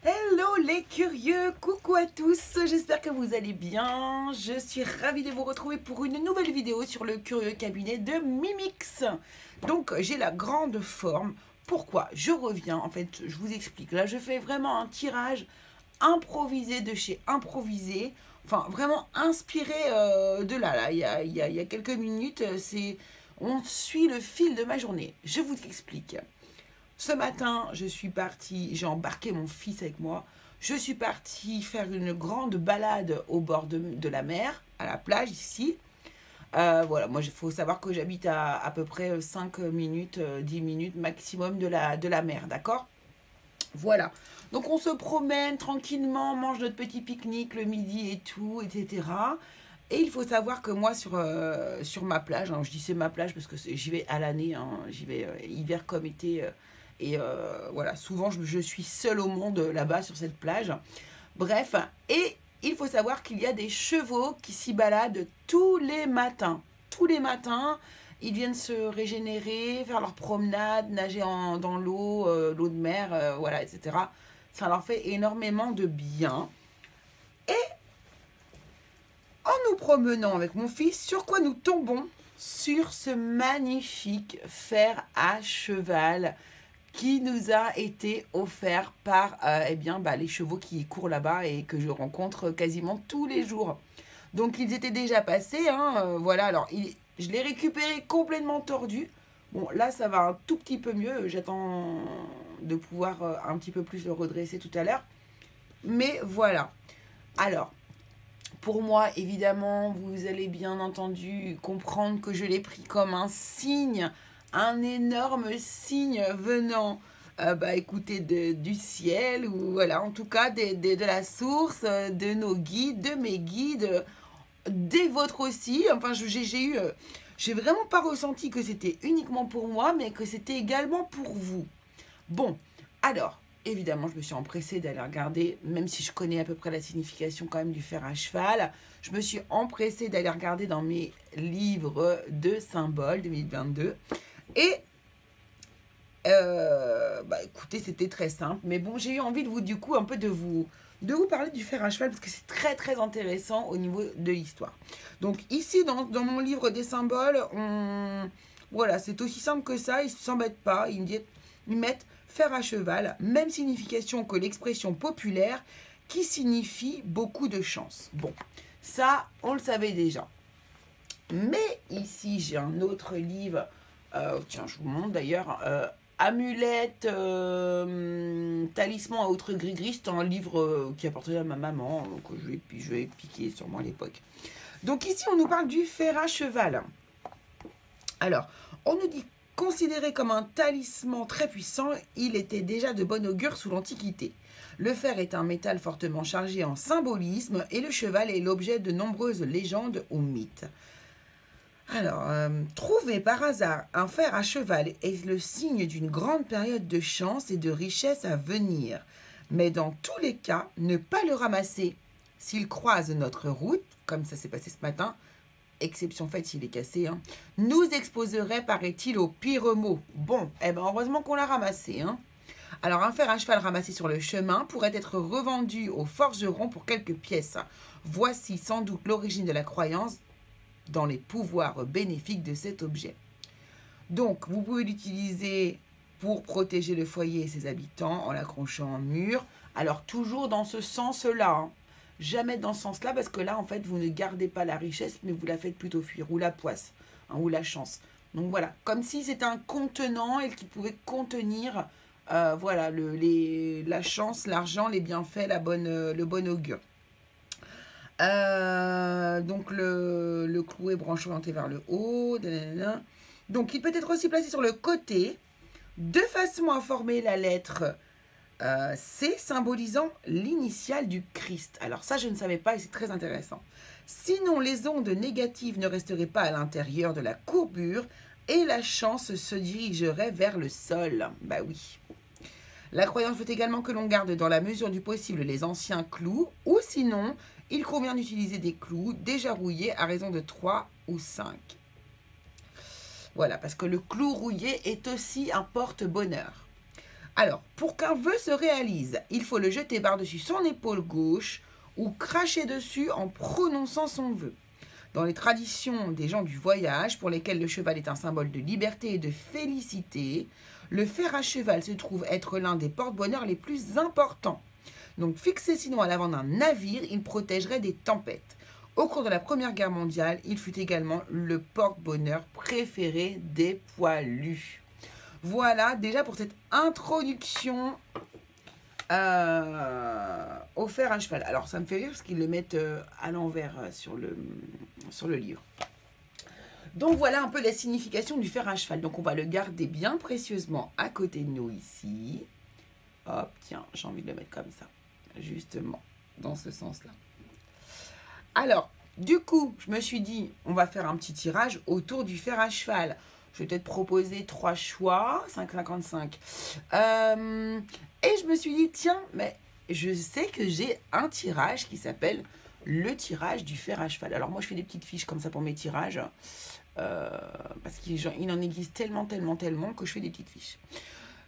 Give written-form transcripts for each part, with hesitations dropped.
Hello les curieux, coucou à tous, j'espère que vous allez bien. Je suis ravie de vous retrouver pour une nouvelle vidéo sur le curieux cabinet de Mimix. Donc j'ai la grande forme. Pourquoi je reviens? En fait, je vous explique. Là, je fais vraiment un tirage improvisé de chez Improvisé. Enfin, vraiment inspiré de là. Il y a quelques minutes, on suit le fil de ma journée. Je vous explique. Ce matin, je suis partie, j'ai embarqué mon fils avec moi. Je suis partie faire une grande balade au bord de la mer, à la plage ici. Voilà, moi, il faut savoir que j'habite à peu près 5 minutes, 10 minutes maximum de la mer, d'accord? Voilà. Donc, on se promène tranquillement, on mange notre petit pique-nique le midi et tout, etc. Et il faut savoir que moi, sur ma plage, hein, je dis c'est ma plage parce que j'y vais à l'année, hein, j'y vais hiver comme été. Voilà, souvent je suis seule au monde là-bas sur cette plage. Bref, et il faut savoir qu'il y a des chevaux qui s'y baladent tous les matins. Tous les matins, ils viennent se régénérer, faire leur promenade, nager dans l'eau, l'eau de mer, voilà, etc. Ça leur fait énormément de bien. Et en nous promenant avec mon fils, sur quoi nous tombons? Sur ce magnifique fer à cheval qui nous a été offert par les chevaux qui courent là-bas et que je rencontre quasiment tous les jours. Donc ils étaient déjà passés, hein, voilà, alors je l'ai récupéré complètement tordu. Bon, là ça va un tout petit peu mieux, j'attends de pouvoir un petit peu plus le redresser tout à l'heure. Mais voilà, alors, pour moi, évidemment, vous allez bien entendu comprendre que je l'ai pris comme un signe, un énorme signe venant, écoutez, du ciel, ou voilà, en tout cas de la source, de nos guides, de mes guides, des vôtres aussi. Enfin, j'ai vraiment pas ressenti que c'était uniquement pour moi, mais que c'était également pour vous. Bon, alors, évidemment, je me suis empressée d'aller regarder, même si je connais à peu près la signification quand même du fer à cheval, je me suis empressée d'aller regarder dans mes livres de symboles 2022. Et, écoutez, c'était très simple. Mais bon, j'ai eu envie de du coup, un peu de vous parler du fer à cheval parce que c'est très, très intéressant au niveau de l'histoire. Donc, ici, dans mon livre des symboles, voilà, c'est aussi simple que ça. Ils ne s'embêtent pas. Ils mettent fer à cheval, même signification que l'expression populaire qui signifie beaucoup de chance. Bon, ça, on le savait déjà. Mais ici, j'ai un autre livre. Tiens, je vous montre d'ailleurs. Amulette, talisman à autre gris-gris. C'est un livre qui appartenait à ma maman. Donc, je vais piquer sûrement à l'époque. Donc, ici, on nous parle du fer à cheval. Alors, on nous dit considéré comme un talisman très puissant, il était déjà de bon augure sous l'Antiquité. Le fer est un métal fortement chargé en symbolisme et le cheval est l'objet de nombreuses légendes ou mythes. Alors, trouver par hasard un fer à cheval est le signe d'une grande période de chance et de richesse à venir. Mais dans tous les cas, ne pas le ramasser. S'il croise notre route, comme ça s'est passé ce matin, exception faite s'il est cassé, hein, nous exposerait, paraît-il, au pire mot. Bon, heureusement qu'on l'a ramassé. Hein. Alors, un fer à cheval ramassé sur le chemin pourrait être revendu au forgeron pour quelques pièces. Voici sans doute l'origine de la croyance dans les pouvoirs bénéfiques de cet objet. Donc, vous pouvez l'utiliser pour protéger le foyer et ses habitants en l'accrochant en mur. Alors, toujours dans ce sens-là, hein. Jamais dans ce sens-là, parce que là, en fait, vous ne gardez pas la richesse, mais vous la faites plutôt fuir, ou la poisse, hein, ou la chance. Donc voilà, comme si c'était un contenant et qui pouvait contenir, voilà, la chance, l'argent, les bienfaits, le bon augure. Donc le clou est branché orienté vers le haut. Nanana. Donc il peut être aussi placé sur le côté, de façon à former la lettre C symbolisant l'initiale du Christ. Alors ça, je ne savais pas et c'est très intéressant. Sinon, les ondes négatives ne resteraient pas à l'intérieur de la courbure et la chance se dirigerait vers le sol. Bah oui. La croyance veut également que l'on garde dans la mesure du possible les anciens clous ou sinon, il convient d'utiliser des clous déjà rouillés à raison de 3 ou 5. Voilà, parce que le clou rouillé est aussi un porte-bonheur. Alors, pour qu'un vœu se réalise, il faut le jeter par-dessus son épaule gauche ou cracher dessus en prononçant son vœu. Dans les traditions des gens du voyage, pour lesquels le cheval est un symbole de liberté et de félicité, le fer à cheval se trouve être l'un des porte-bonheurs les plus importants. Donc, fixé sinon à l'avant d'un navire, il protégerait des tempêtes. Au cours de la Première Guerre mondiale, il fut également le porte-bonheur préféré des poilus. Voilà déjà pour cette introduction au fer à cheval. Alors ça me fait rire parce qu'ils le mettent à l'envers sur le livre. Donc voilà un peu la signification du fer à cheval. Donc on va le garder bien précieusement à côté de nous ici. Hop, tiens, j'ai envie de le mettre comme ça. Justement, dans ce sens-là. Alors, du coup, je me suis dit, on va faire un petit tirage autour du fer à cheval. Je vais peut-être proposer 3 choix, 5,55. Et je me suis dit, tiens, mais je sais que j'ai un tirage qui s'appelle le tirage du fer à cheval. Alors moi, je fais des petites fiches comme ça pour mes tirages. Parce qu'il en existe tellement que je fais des petites fiches.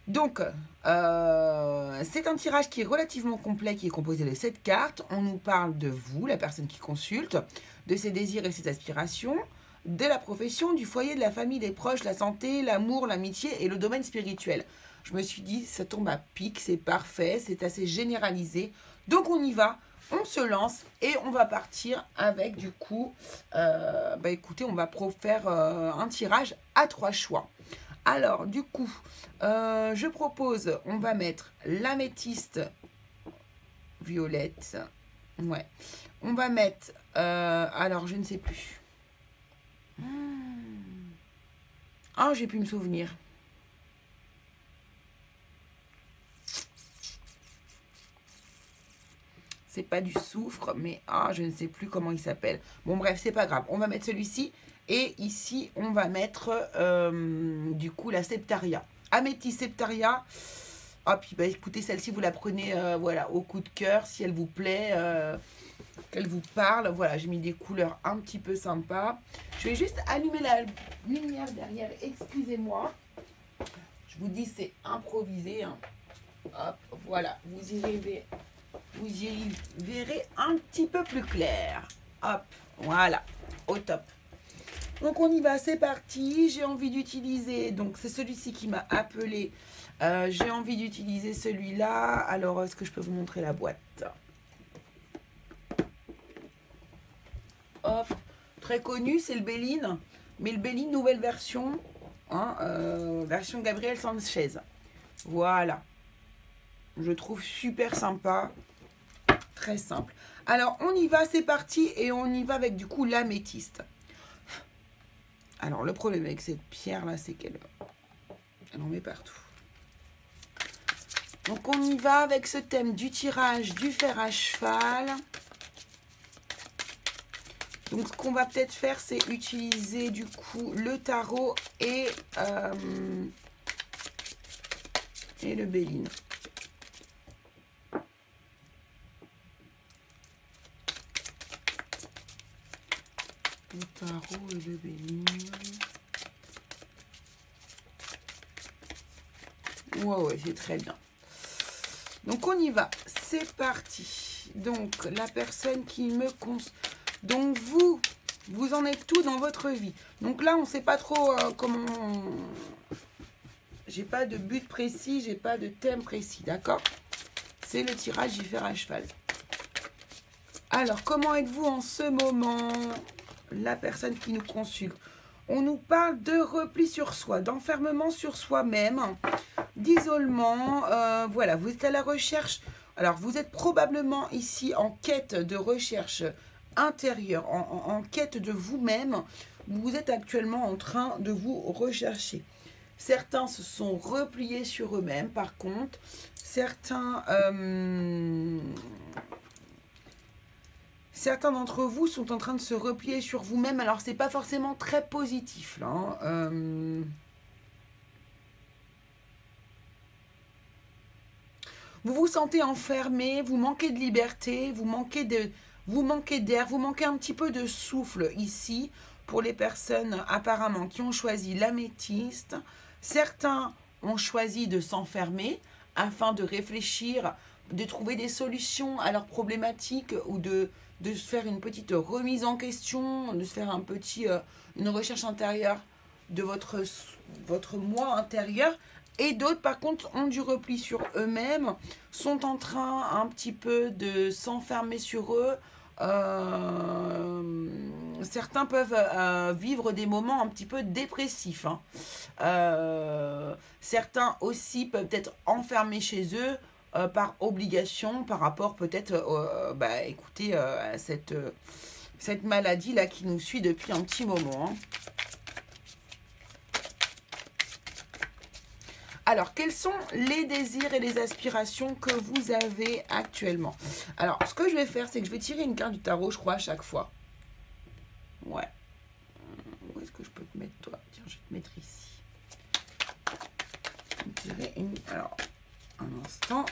Donc, c'est un tirage qui est relativement complet, qui est composé de 7 cartes. On nous parle de vous, la personne qui consulte, de ses désirs et ses aspirations, de la profession, du foyer, de la famille, des proches, la santé, l'amour, l'amitié et le domaine spirituel. Je me suis dit, ça tombe à pic, c'est parfait, c'est assez généralisé. Donc, on y va, on se lance et on va partir avec, du coup, écoutez, on va faire un tirage à 3 choix. Alors, du coup, je propose, on va mettre l'améthyste violette. Ouais. On va mettre, alors, je ne sais plus. Ah, j'ai pu me souvenir. C'est pas du soufre, mais je ne sais plus comment il s'appelle. Bon, bref, c'est pas grave. On va mettre celui-ci. Et ici, on va mettre, du coup, la septaria. Améthyste septaria. Ah, puis, écoutez, celle-ci, vous la prenez, voilà, au coup de cœur, si elle vous plaît, qu'elle vous parle. Voilà, j'ai mis des couleurs un petit peu sympas. Je vais juste allumer la lumière derrière, excusez-moi. Je vous dis, c'est improvisé. Hein. Hop, voilà, vous y verrez un petit peu plus clair. Hop, voilà, au top. Donc on y va, c'est parti. J'ai envie d'utiliser, donc c'est celui-ci qui m'a appelé. J'ai envie d'utiliser celui-là. Alors, est-ce que je peux vous montrer la boîte? Hop, très connu, c'est le Béline. Mais le Béline, nouvelle version. Hein, version Gabriel Sanchez. Voilà. Je trouve super sympa. Très simple. Alors, on y va, c'est parti. Et on y va avec, du coup, l'améthyste. Alors, le problème avec cette pierre-là, c'est qu'elle en met partout. Donc, on y va avec ce thème du tirage du fer à cheval. Donc, ce qu'on va peut-être faire, c'est utiliser, du coup, le tarot et le Béline. Le tarot et le Béline. Ouais, c'est très bien. Donc, on y va. C'est parti. Donc, la personne qui me Donc, vous en êtes tout dans votre vie. Donc là, on ne sait pas trop comment... J'ai pas de but précis, j'ai pas de thème précis, d'accord? C'est le tirage du fer à cheval. Alors, comment êtes-vous en ce moment? La personne qui nous consulte. On nous parle de repli sur soi, d'enfermement sur soi-même, d'isolement. Voilà, vous êtes à la recherche. Alors, vous êtes probablement ici en quête de recherche intérieure, en quête de vous-même. Vous êtes actuellement en train de vous rechercher. Certains se sont repliés sur eux-mêmes, par contre. Certains d'entre vous sont en train de se replier sur vous-même. Alors, c'est pas forcément très positif, là. Hein. Vous vous sentez enfermé, vous manquez de liberté, vous manquez d'air, vous manquez un petit peu de souffle ici. pour les personnes apparemment qui ont choisi l'améthyste. Certains ont choisi de s'enfermer afin de réfléchir, de trouver des solutions à leurs problématiques ou de se faire une petite remise en question, de se faire une recherche intérieure de votre moi intérieur. Et d'autres, par contre, ont du repli sur eux-mêmes, sont en train un petit peu de s'enfermer sur eux. Certains peuvent vivre des moments un petit peu dépressifs. Hein. Certains aussi peuvent être enfermés chez eux par obligation, par rapport peut-être, écoutez, à cette maladie-là qui nous suit depuis un petit moment. Hein. Alors, quels sont les désirs et les aspirations que vous avez actuellement? Alors, ce que je vais faire, c'est que je vais tirer une carte du tarot, je crois, à chaque fois. Ouais. Où est-ce que je peux te mettre, toi? Tiens, je vais te mettre ici. Tirer une... Alors, un instant.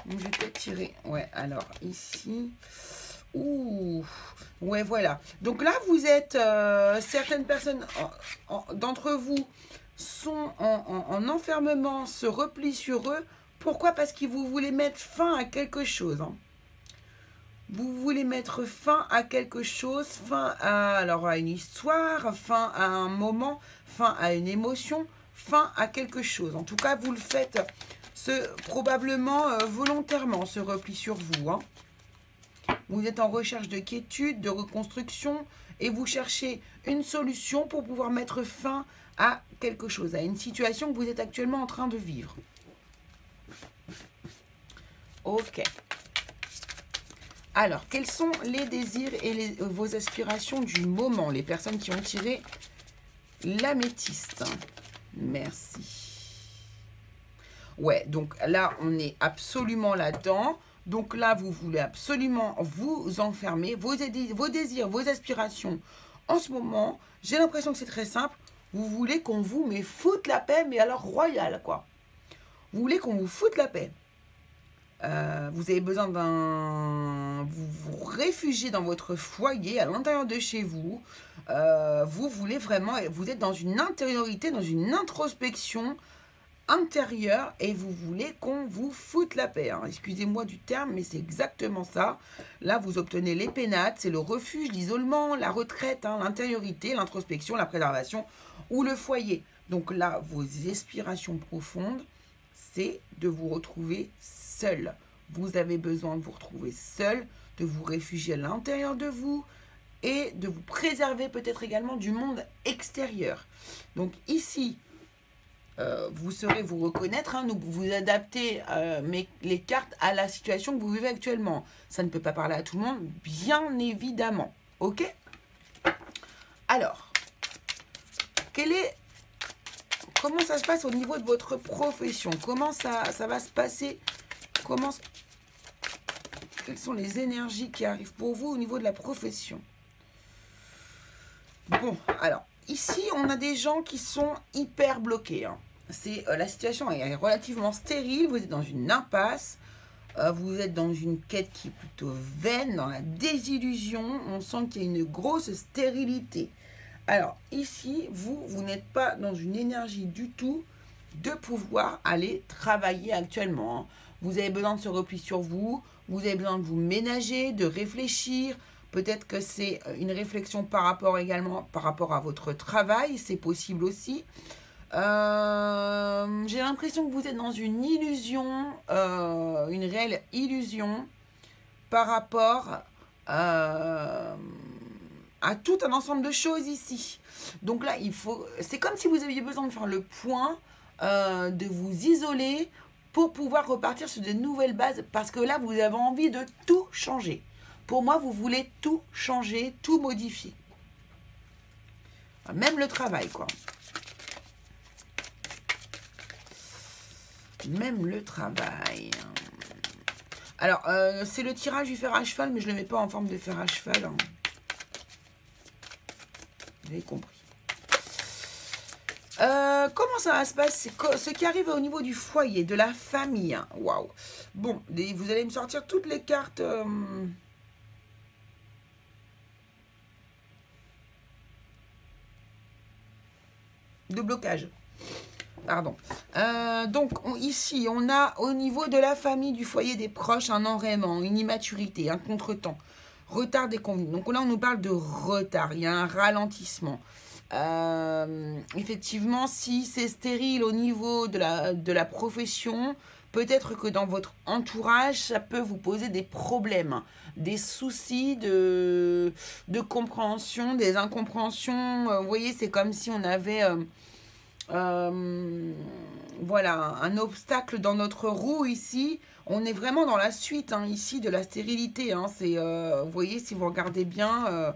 Donc, je vais peut-être tirer... Ouais, alors, ici... Ouh, ouais, voilà. Donc là, vous êtes... certaines personnes d'entre vous sont en enfermement, se replient sur eux. Pourquoi? Parce que vous voulez mettre fin à quelque chose. Hein. Vous voulez mettre fin à quelque chose, fin à une histoire, fin à un moment, fin à une émotion, fin à quelque chose. En tout cas, vous le faites probablement volontairement, ce repli sur vous. Hein. Vous êtes en recherche de quiétude, de reconstruction et vous cherchez une solution pour pouvoir mettre fin à quelque chose, à une situation que vous êtes actuellement en train de vivre. Ok. Alors, quels sont les désirs et vos aspirations du moment? Les personnes qui ont tiré l'améthyste. Merci. Ouais, donc là, on est absolument là-dedans. Donc là, vous voulez absolument vous enfermer. Vos désirs, vos aspirations, en ce moment, j'ai l'impression que c'est très simple. Vous voulez qu'on vous foute la paix, mais alors royale, quoi. Vous voulez qu'on vous foute la paix. Vous avez besoin vous vous réfugiez dans votre foyer, à l'intérieur de chez vous. Vous voulez vraiment... Vous êtes dans une intériorité, dans une introspection intérieure et vous voulez qu'on vous foute la paix. Hein. Excusez-moi du terme, mais c'est exactement ça. Là, vous obtenez les pénates, c'est le refuge, l'isolement, la retraite, hein, l'intériorité, l'introspection, la préservation ou le foyer. Donc là, vos aspirations profondes, c'est de vous retrouver seul. Vous avez besoin de vous retrouver seul, de vous réfugier à l'intérieur de vous et de vous préserver peut-être également du monde extérieur. Donc ici, vous saurez vous reconnaître, hein, donc vous adaptez les cartes à la situation que vous vivez actuellement. Ça ne peut pas parler à tout le monde, bien évidemment. Ok? Alors, comment ça se passe au niveau de votre profession? Comment ça va se passer? Quelles sont les énergies qui arrivent pour vous au niveau de la profession? Bon, alors, ici, on a des gens qui sont hyper bloqués. Hein. La situation est relativement stérile, vous êtes dans une impasse, vous êtes dans une quête qui est plutôt vaine, dans la désillusion, on sent qu'il y a une grosse stérilité. Alors, ici, vous n'êtes pas dans une énergie du tout de pouvoir aller travailler actuellement. Hein. Vous avez besoin de se replier sur vous, vous avez besoin de vous ménager, de réfléchir. Peut-être que c'est une réflexion par rapport à votre travail, c'est possible aussi. J'ai l'impression que vous êtes dans une illusion, une réelle illusion par rapport à tout un ensemble de choses ici. Donc là, c'est comme si vous aviez besoin de faire le point, de vous isoler pour pouvoir repartir sur de nouvelles bases, parce que là, vous avez envie de tout changer. Pour moi, vous voulez tout changer, tout modifier. Même le travail, quoi. Même le travail. Alors, c'est le tirage du fer à cheval, mais je ne le mets pas en forme de fer à cheval. Hein. Vous avez compris. Comment ça va se passer? Ce qui arrive au niveau du foyer, de la famille. Hein. Waouh. Bon, vous allez me sortir toutes les cartes... de blocage. Pardon. Donc, ici, on a au niveau de la famille, du foyer, des proches, un enrayement, une immaturité, un contretemps, retard des convenus. Donc là, on nous parle de retard, il y a un ralentissement. Effectivement, si c'est stérile au niveau de la profession, peut-être que dans votre entourage, ça peut vous poser des problèmes, des soucis de compréhension, des incompréhensions. Vous voyez, c'est comme si on avait... voilà, un obstacle dans notre roue ici. On est vraiment dans la suite hein, ici de la stérilité. Hein. Vous voyez, si vous regardez bien,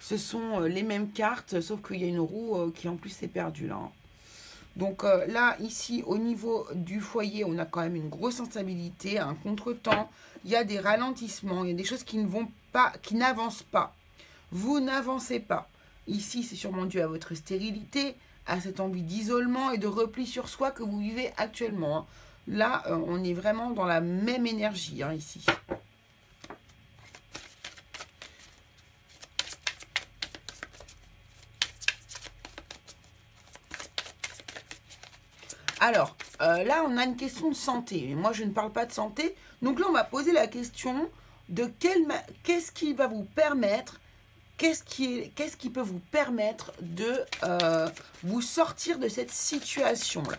ce sont les mêmes cartes, sauf qu'il y a une roue qui en plus s'est perdue là. Hein. Donc là, ici, au niveau du foyer, on a quand même une grosse instabilité, un contretemps. Il y a des ralentissements, il y a des choses qui ne vont pas, qui n'avancent pas. Vous n'avancez pas. Ici, c'est sûrement dû à votre stérilité, à cette envie d'isolement et de repli sur soi que vous vivez actuellement. Hein. Là, on est vraiment dans la même énergie, hein, ici. Alors, là, on a une question de santé. Moi, je ne parle pas de santé. Donc là, on va poser la question de qu'est-ce qui va vous permettre, qu'est-ce qui peut vous permettre de vous sortir de cette situation-là.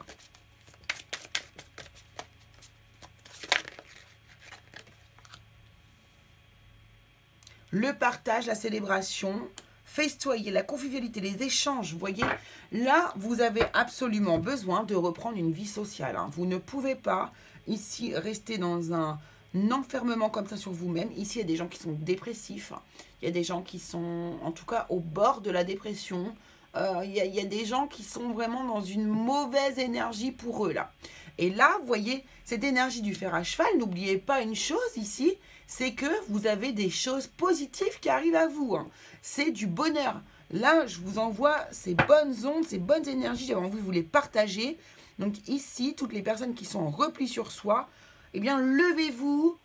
Le partage, la célébration, festoyer, la convivialité, les échanges, vous voyez. Là, vous avez absolument besoin de reprendre une vie sociale. Hein. Vous ne pouvez pas, ici, rester dans un enfermement comme ça sur vous-même. Ici, il y a des gens qui sont dépressifs. Il y a des gens qui sont, en tout cas, au bord de la dépression. Il y a des gens qui sont vraiment dans une mauvaise énergie pour eux, là. Et là, vous voyez, cette énergie du fer à cheval, n'oubliez pas une chose ici, c'est que vous avez des choses positives qui arrivent à vous. Hein. C'est du bonheur. Là, je vous envoie ces bonnes ondes, ces bonnes énergies. J'avais envie de vous les partager. Donc ici, toutes les personnes qui sont en repli sur soi, eh bien, levez-vous,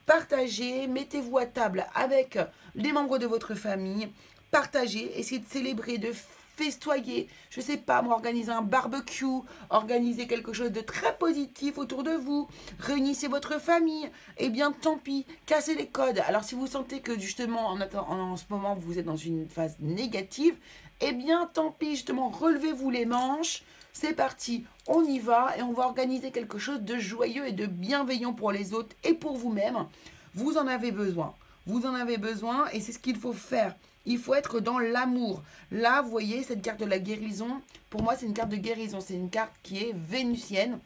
partagez, mettez-vous à table avec les membres de votre famille, partagez, essayez de célébrer, de festoyer, je ne sais pas, moi, organiser un barbecue, organiser quelque chose de très positif autour de vous, réunissez votre famille, eh bien, tant pis, cassez les codes. Alors, si vous sentez que, justement, en ce moment, vous êtes dans une phase négative, eh bien, tant pis, justement, relevez-vous les manches, c'est parti, on y va et on va organiser quelque chose de joyeux et de bienveillant pour les autres et pour vous-même. Vous en avez besoin. Vous en avez besoin et c'est ce qu'il faut faire. Il faut être dans l'amour. Là, vous voyez, cette carte de la guérison, pour moi, c'est une carte de guérison. C'est une carte qui est vénusienne.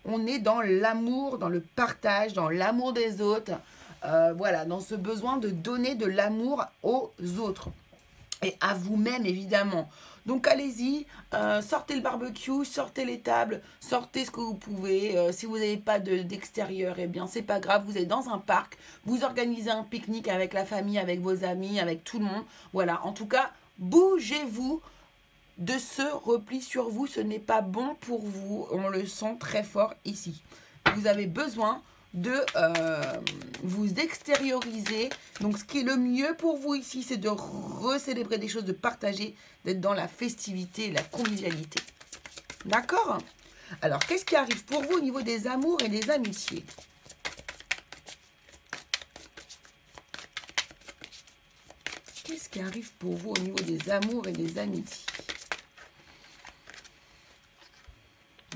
On est dans l'amour, dans le partage, dans l'amour des autres. Voilà, dans ce besoin de donner de l'amour aux autres. Et à vous-même, évidemment. Donc, allez-y, sortez le barbecue, sortez les tables, sortez ce que vous pouvez. Si vous n'avez pas d'extérieur, eh bien, c'est pas grave. Vous êtes dans un parc, vous organisez un pique-nique avec la famille, avec vos amis, avec tout le monde. Voilà, en tout cas, bougez-vous de ce repli sur vous. Ce n'est pas bon pour vous. On le sent très fort ici. Vous avez besoin de vous extérioriser. Donc, ce qui est le mieux pour vous ici, c'est de recélébrer des choses, de partager, d'être dans la festivité et la convivialité. D'accord? Alors, qu'est-ce qui arrive pour vous au niveau des amours et des amitiés? Qu'est-ce qui arrive pour vous au niveau des amours et des amitiés?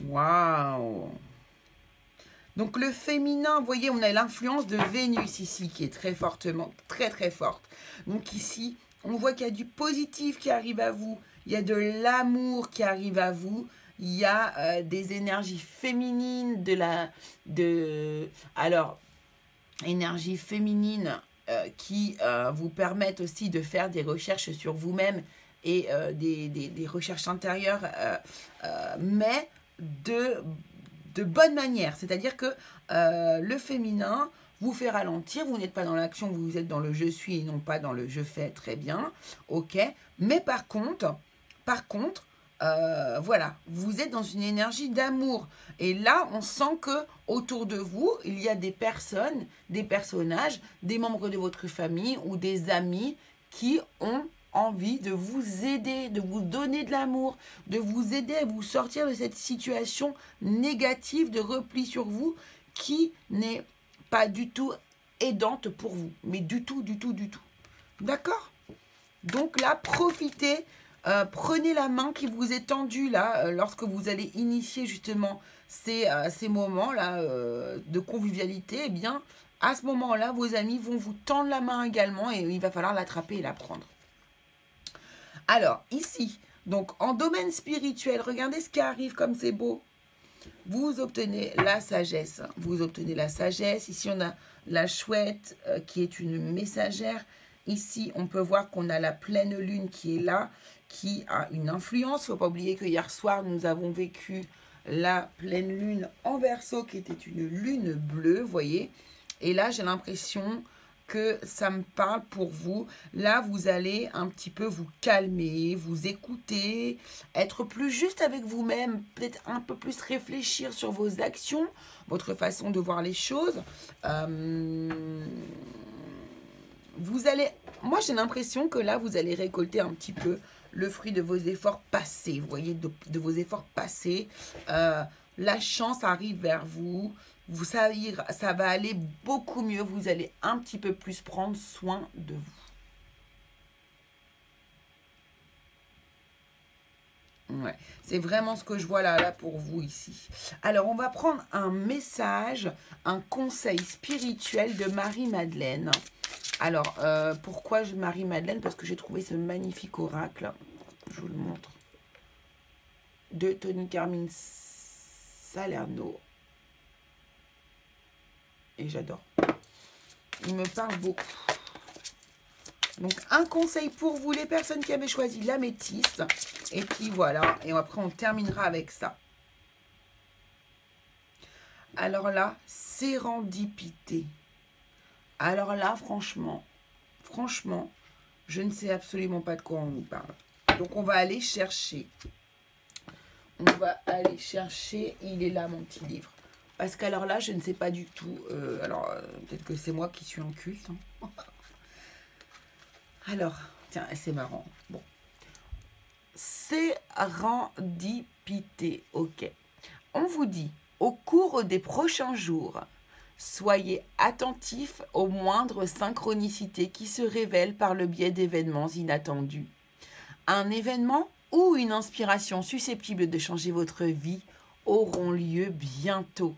Waouh! Donc, le féminin, vous voyez, on a l'influence de Vénus ici, qui est très fortement, très très forte. Donc ici, on voit qu'il y a du positif qui arrive à vous. Il y a de l'amour qui arrive à vous. Il y a des énergies féminines, alors, énergie féminine qui vous permettent aussi de faire des recherches sur vous-même et des recherches intérieures, mais de bonne manière, c'est-à-dire que le féminin vous fait ralentir, vous n'êtes pas dans l'action, vous êtes dans le je suis et non pas dans le je fais, très bien, ok, mais par contre, voilà, vous êtes dans une énergie d'amour, et là, on sent que autour de vous, il y a des personnes, des personnages, des membres de votre famille ou des amis qui ont envie de vous aider, de vous donner de l'amour, de vous aider à vous sortir de cette situation négative de repli sur vous qui n'est pas du tout aidante pour vous, mais du tout, du tout, du tout. D'accord? Donc là, profitez, prenez la main qui vous est tendue là, lorsque vous allez initier justement ces moments-là de convivialité. Eh bien, à ce moment-là, vos amis vont vous tendre la main également et il va falloir l'attraper et la prendre. Alors, ici, donc en domaine spirituel, regardez ce qui arrive comme c'est beau. Vous obtenez la sagesse. Vous obtenez la sagesse. Ici, on a la chouette qui est une messagère. Ici, on peut voir qu'on a la pleine lune qui est là, qui a une influence. Il ne faut pas oublier que hier soir, nous avons vécu la pleine lune en Verseau, qui était une lune bleue, vous voyez. Et là, j'ai l'impression que ça me parle pour vous. Là, vous allez un petit peu vous calmer, vous écouter, être plus juste avec vous-même, peut-être un peu plus réfléchir sur vos actions, votre façon de voir les choses. Vous allez, moi j'ai l'impression que là, vous allez récolter un petit peu le fruit de vos efforts passés, vous voyez, de vos efforts passés. La chance arrive vers vous. Ça va aller beaucoup mieux. Vous allez un petit peu plus prendre soin de vous. Ouais, c'est vraiment ce que je vois là pour vous ici. Alors, on va prendre un message, un conseil spirituel de Marie-Madeleine. Alors, pourquoi Marie-Madeleine? Parce que j'ai trouvé ce magnifique oracle. Je vous le montre. De Tony Carmine Salerno. Et j'adore. Il me parle beaucoup. Donc, un conseil pour vous, les personnes qui avaient choisi l'améthyste. Et puis, voilà. Et après, on terminera avec ça. Alors là, sérendipité. Alors là, franchement, je ne sais absolument pas de quoi on nous parle. Donc, on va aller chercher. On va aller chercher. Il est là, mon petit livre. Parce qu'alors là, je ne sais pas du tout. Peut-être que c'est moi qui suis en culte. Hein. Alors, tiens, c'est marrant. Bon. Sérendipité. Ok. On vous dit, au cours des prochains jours, soyez attentifs aux moindres synchronicités qui se révèlent par le biais d'événements inattendus. Un événement ou une inspiration susceptible de changer votre vie auront lieu bientôt.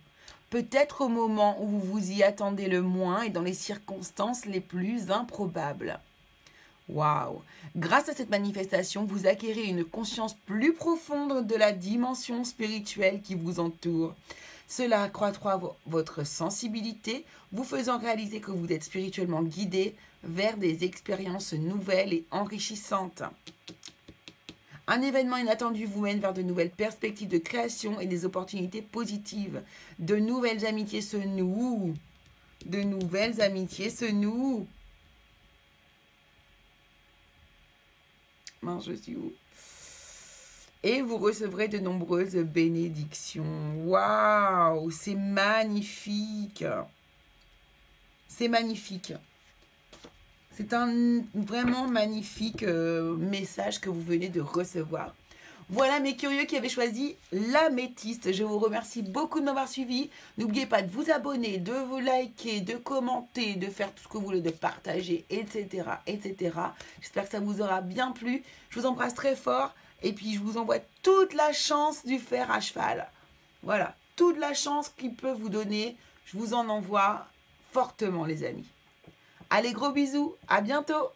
Peut-être au moment où vous vous y attendez le moins et dans les circonstances les plus improbables. Waouh! Grâce à cette manifestation, vous acquérez une conscience plus profonde de la dimension spirituelle qui vous entoure. Cela accroîtra votre sensibilité, vous faisant réaliser que vous êtes spirituellement guidé vers des expériences nouvelles et enrichissantes. Un événement inattendu vous mène vers de nouvelles perspectives de création et des opportunités positives. De nouvelles amitiés se nouent. De nouvelles amitiés se nouent. Mince, je suis où? Et vous recevrez de nombreuses bénédictions. Waouh, c'est magnifique. C'est magnifique. C'est un vraiment magnifique message que vous venez de recevoir. Voilà mes curieux qui avaient choisi l'améthyste. Je vous remercie beaucoup de m'avoir suivi. N'oubliez pas de vous abonner, de vous liker, de commenter, de faire tout ce que vous voulez, de partager, etc. etc. J'espère que ça vous aura bien plu. Je vous embrasse très fort. Et puis je vous envoie toute la chance du fer à cheval. Voilà, toute la chance qu'il peut vous donner. Je vous en envoie fortement les amis. Allez, gros bisous, à bientôt.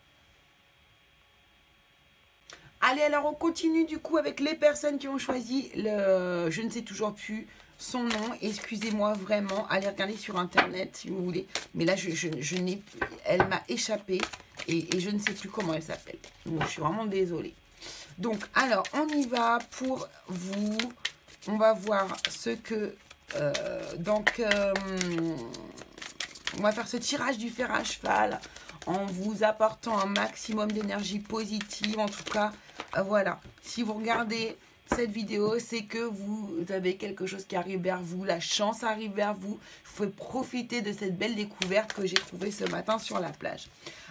Allez, alors on continue du coup avec les personnes qui ont choisi le... Je ne sais toujours plus son nom, excusez-moi vraiment. Allez regarder sur internet si vous voulez. Mais là, je n'ai... Elle m'a échappé et je ne sais plus comment elle s'appelle. Donc, je suis vraiment désolée. Donc, alors, on y va pour vous. On va voir ce que... on va faire ce tirage du fer à cheval en vous apportant un maximum d'énergie positive. En tout cas, voilà. Si vous regardez cette vidéo, c'est que vous avez quelque chose qui arrive vers vous, la chance arrive vers vous. Il faut profiter de cette belle découverte que j'ai trouvée ce matin sur la plage.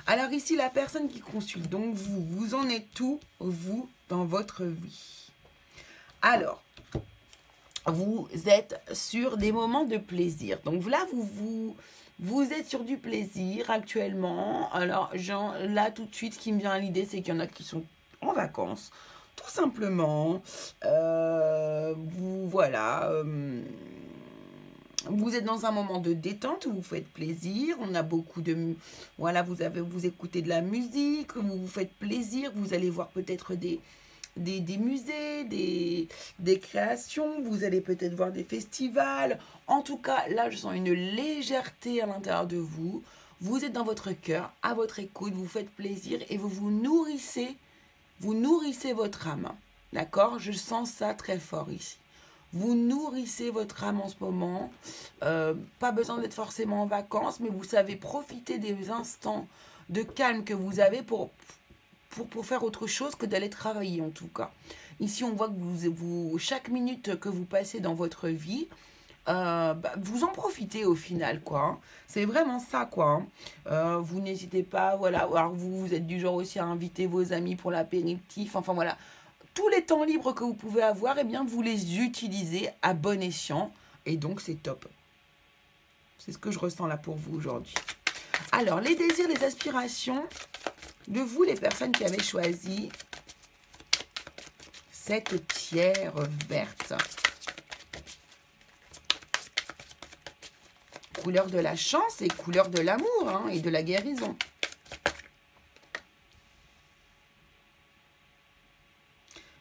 Alors ici, la personne qui consulte, donc vous en êtes où, vous, dans votre vie? Alors, vous êtes sur des moments de plaisir. Donc là, vous êtes sur du plaisir actuellement. Alors, là, tout de suite, ce qui me vient à l'idée, c'est qu'il y en a qui sont en vacances. Tout simplement, vous êtes dans un moment de détente où vous faites plaisir. On a beaucoup de... Voilà, vous écoutez de la musique, vous faites plaisir. Vous allez voir peut-être des musées, des créations. Vous allez peut-être voir des festivals. En tout cas, là, je sens une légèreté à l'intérieur de vous. Vous êtes dans votre cœur, à votre écoute. Vous faites plaisir et vous vous nourrissez. Vous nourrissez votre âme, d'accord? Je sens ça très fort ici. Vous nourrissez votre âme en ce moment. Pas besoin d'être forcément en vacances, mais vous savez profiter des instants de calme que vous avez pour faire autre chose que d'aller travailler en tout cas. Ici, on voit que chaque minute que vous passez dans votre vie, vous en profitez au final, quoi. Hein. C'est vraiment ça, quoi. Hein. Vous n'hésitez pas, voilà. Alors, vous êtes du genre aussi à inviter vos amis pour l'apéritif. Enfin, voilà. Tous les temps libres que vous pouvez avoir, eh bien, vous les utilisez à bon escient. Et donc, c'est top. C'est ce que je ressens là pour vous aujourd'hui. Alors, les désirs, les aspirations de vous, les personnes qui avez choisi cette pierre verte. Couleur de la chance et couleur de l'amour hein, et de la guérison.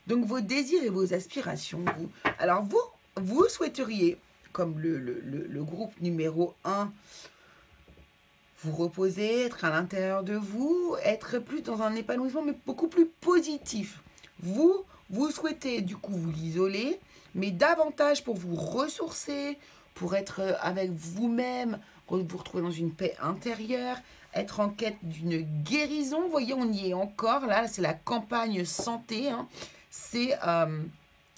Donc, vos désirs et vos aspirations. Alors, vous souhaiteriez, comme le groupe numéro 1, vous reposer, être à l'intérieur de vous, être plus dans un épanouissement, mais beaucoup plus positif. Vous souhaitez, du coup, vous isoler, mais davantage pour vous ressourcer, pour être avec vous-même, vous retrouver dans une paix intérieure, être en quête d'une guérison. Vous voyez, on y est encore. Là, c'est la campagne santé. Hein. C'est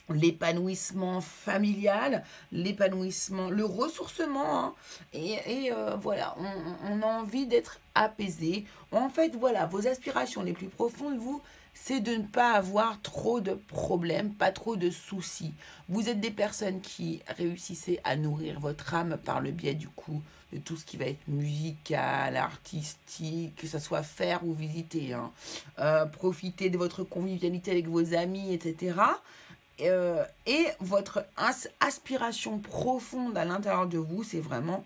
l'épanouissement familial, l'épanouissement, le ressourcement. Hein. Et voilà, on a envie d'être apaisé. En fait, voilà, vos aspirations les plus profondes, vous, c'est de ne pas avoir trop de problèmes, pas trop de soucis. Vous êtes des personnes qui réussissez à nourrir votre âme par le biais du coup de tout ce qui va être musical, artistique, que ce soit faire ou visiter. Hein. Profiter de votre convivialité avec vos amis, etc. Et votre aspiration profonde à l'intérieur de vous, c'est vraiment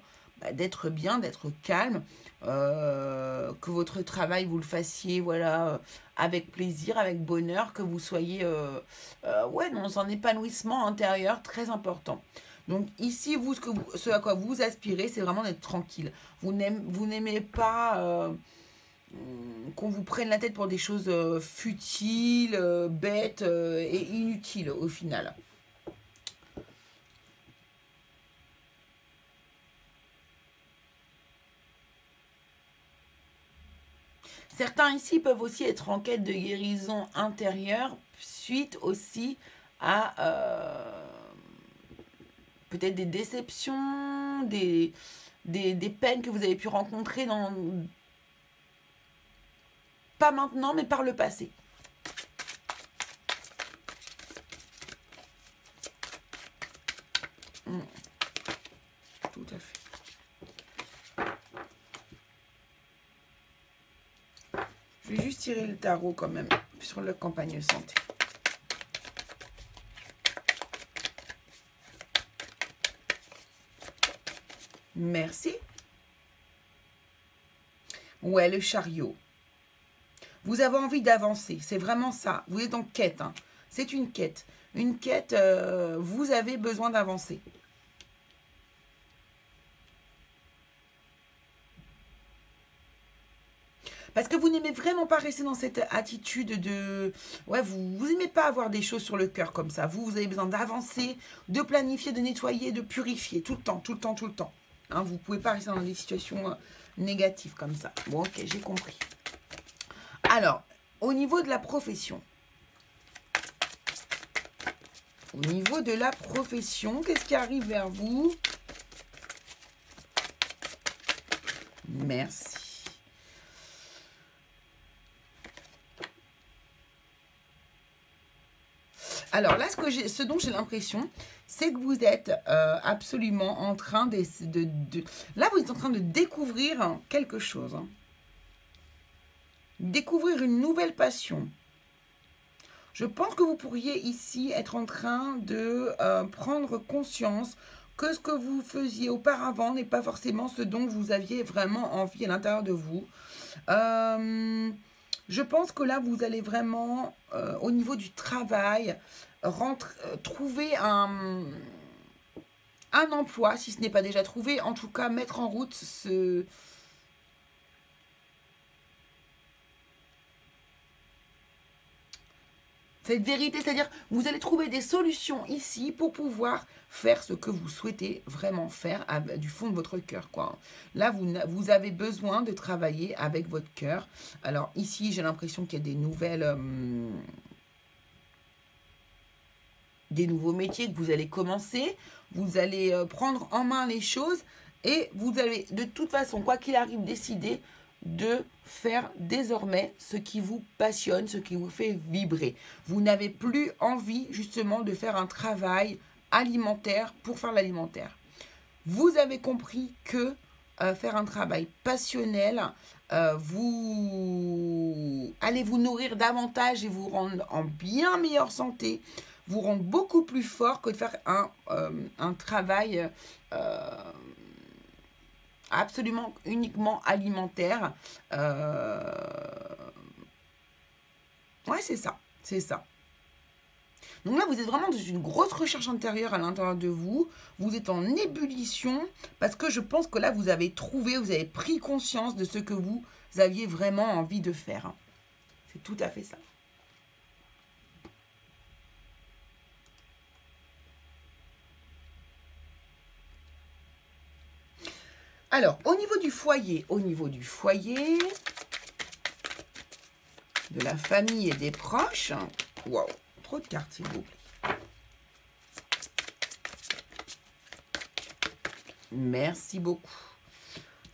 d'être bien, d'être calme, que votre travail, vous le fassiez voilà, avec plaisir, avec bonheur, que vous soyez ouais, dans un épanouissement intérieur très important. Donc ici, ce à quoi vous aspirez, c'est vraiment d'être tranquille. Vous n'aimez pas qu'on vous prenne la tête pour des choses futiles, bêtes et inutiles au final. Certains ici peuvent aussi être en quête de guérison intérieure suite aussi à peut-être des déceptions, des peines que vous avez pu rencontrer dans... Pas maintenant, mais par le passé. Tout à fait. Je vais juste tirer le tarot quand même sur le campagne santé. Merci. Ouais, le chariot. Vous avez envie d'avancer, c'est vraiment ça. Vous êtes en quête, hein. C'est une quête. Une quête, vous avez besoin d'avancer. Parce que vous n'aimez vraiment pas rester dans cette attitude de... Ouais, vous n'aimez pas avoir des choses sur le cœur comme ça. Vous avez besoin d'avancer, de planifier, de nettoyer, de purifier. Tout le temps, tout le temps, tout le temps. Hein, vous ne pouvez pas rester dans des situations négatives comme ça. Bon, ok, j'ai compris. Alors, au niveau de la profession. Au niveau de la profession, qu'est-ce qui arrive vers vous? Merci. Alors là, ce dont j'ai l'impression, c'est que vous êtes absolument en train Là, vous êtes en train de découvrir quelque chose. Hein. Découvrir une nouvelle passion. Je pense que vous pourriez ici être en train de prendre conscience que ce que vous faisiez auparavant n'est pas forcément ce dont vous aviez vraiment envie à l'intérieur de vous. Je pense que là, vous allez vraiment, au niveau du travail, trouver un emploi, si ce n'est pas déjà trouvé. En tout cas, mettre en route cette vérité, c'est-à-dire vous allez trouver des solutions ici pour pouvoir faire ce que vous souhaitez vraiment faire du fond de votre cœur, quoi. Là, vous avez besoin de travailler avec votre cœur. Alors ici, j'ai l'impression qu'il y a des nouveaux métiers que vous allez commencer. Vous allez prendre en main les choses et vous allez de toute façon, quoi qu'il arrive, décider de faire désormais ce qui vous passionne, ce qui vous fait vibrer. Vous n'avez plus envie justement de faire un travail alimentaire pour faire l'alimentaire. Vous avez compris que faire un travail passionnel, vous allez vous nourrir davantage et vous rendre en bien meilleure santé, vous rendre beaucoup plus fort que de faire un travail absolument uniquement alimentaire. Ouais, c'est ça, c'est ça. Donc là, vous êtes vraiment dans une grosse recherche intérieure à l'intérieur de vous. Vous êtes en ébullition parce que je pense que là, vous avez pris conscience de ce que vous aviez vraiment envie de faire. C'est tout à fait ça. Alors, au niveau du foyer, de la famille et des proches, waouh, trop de cartes s'il vous plaît. Merci beaucoup.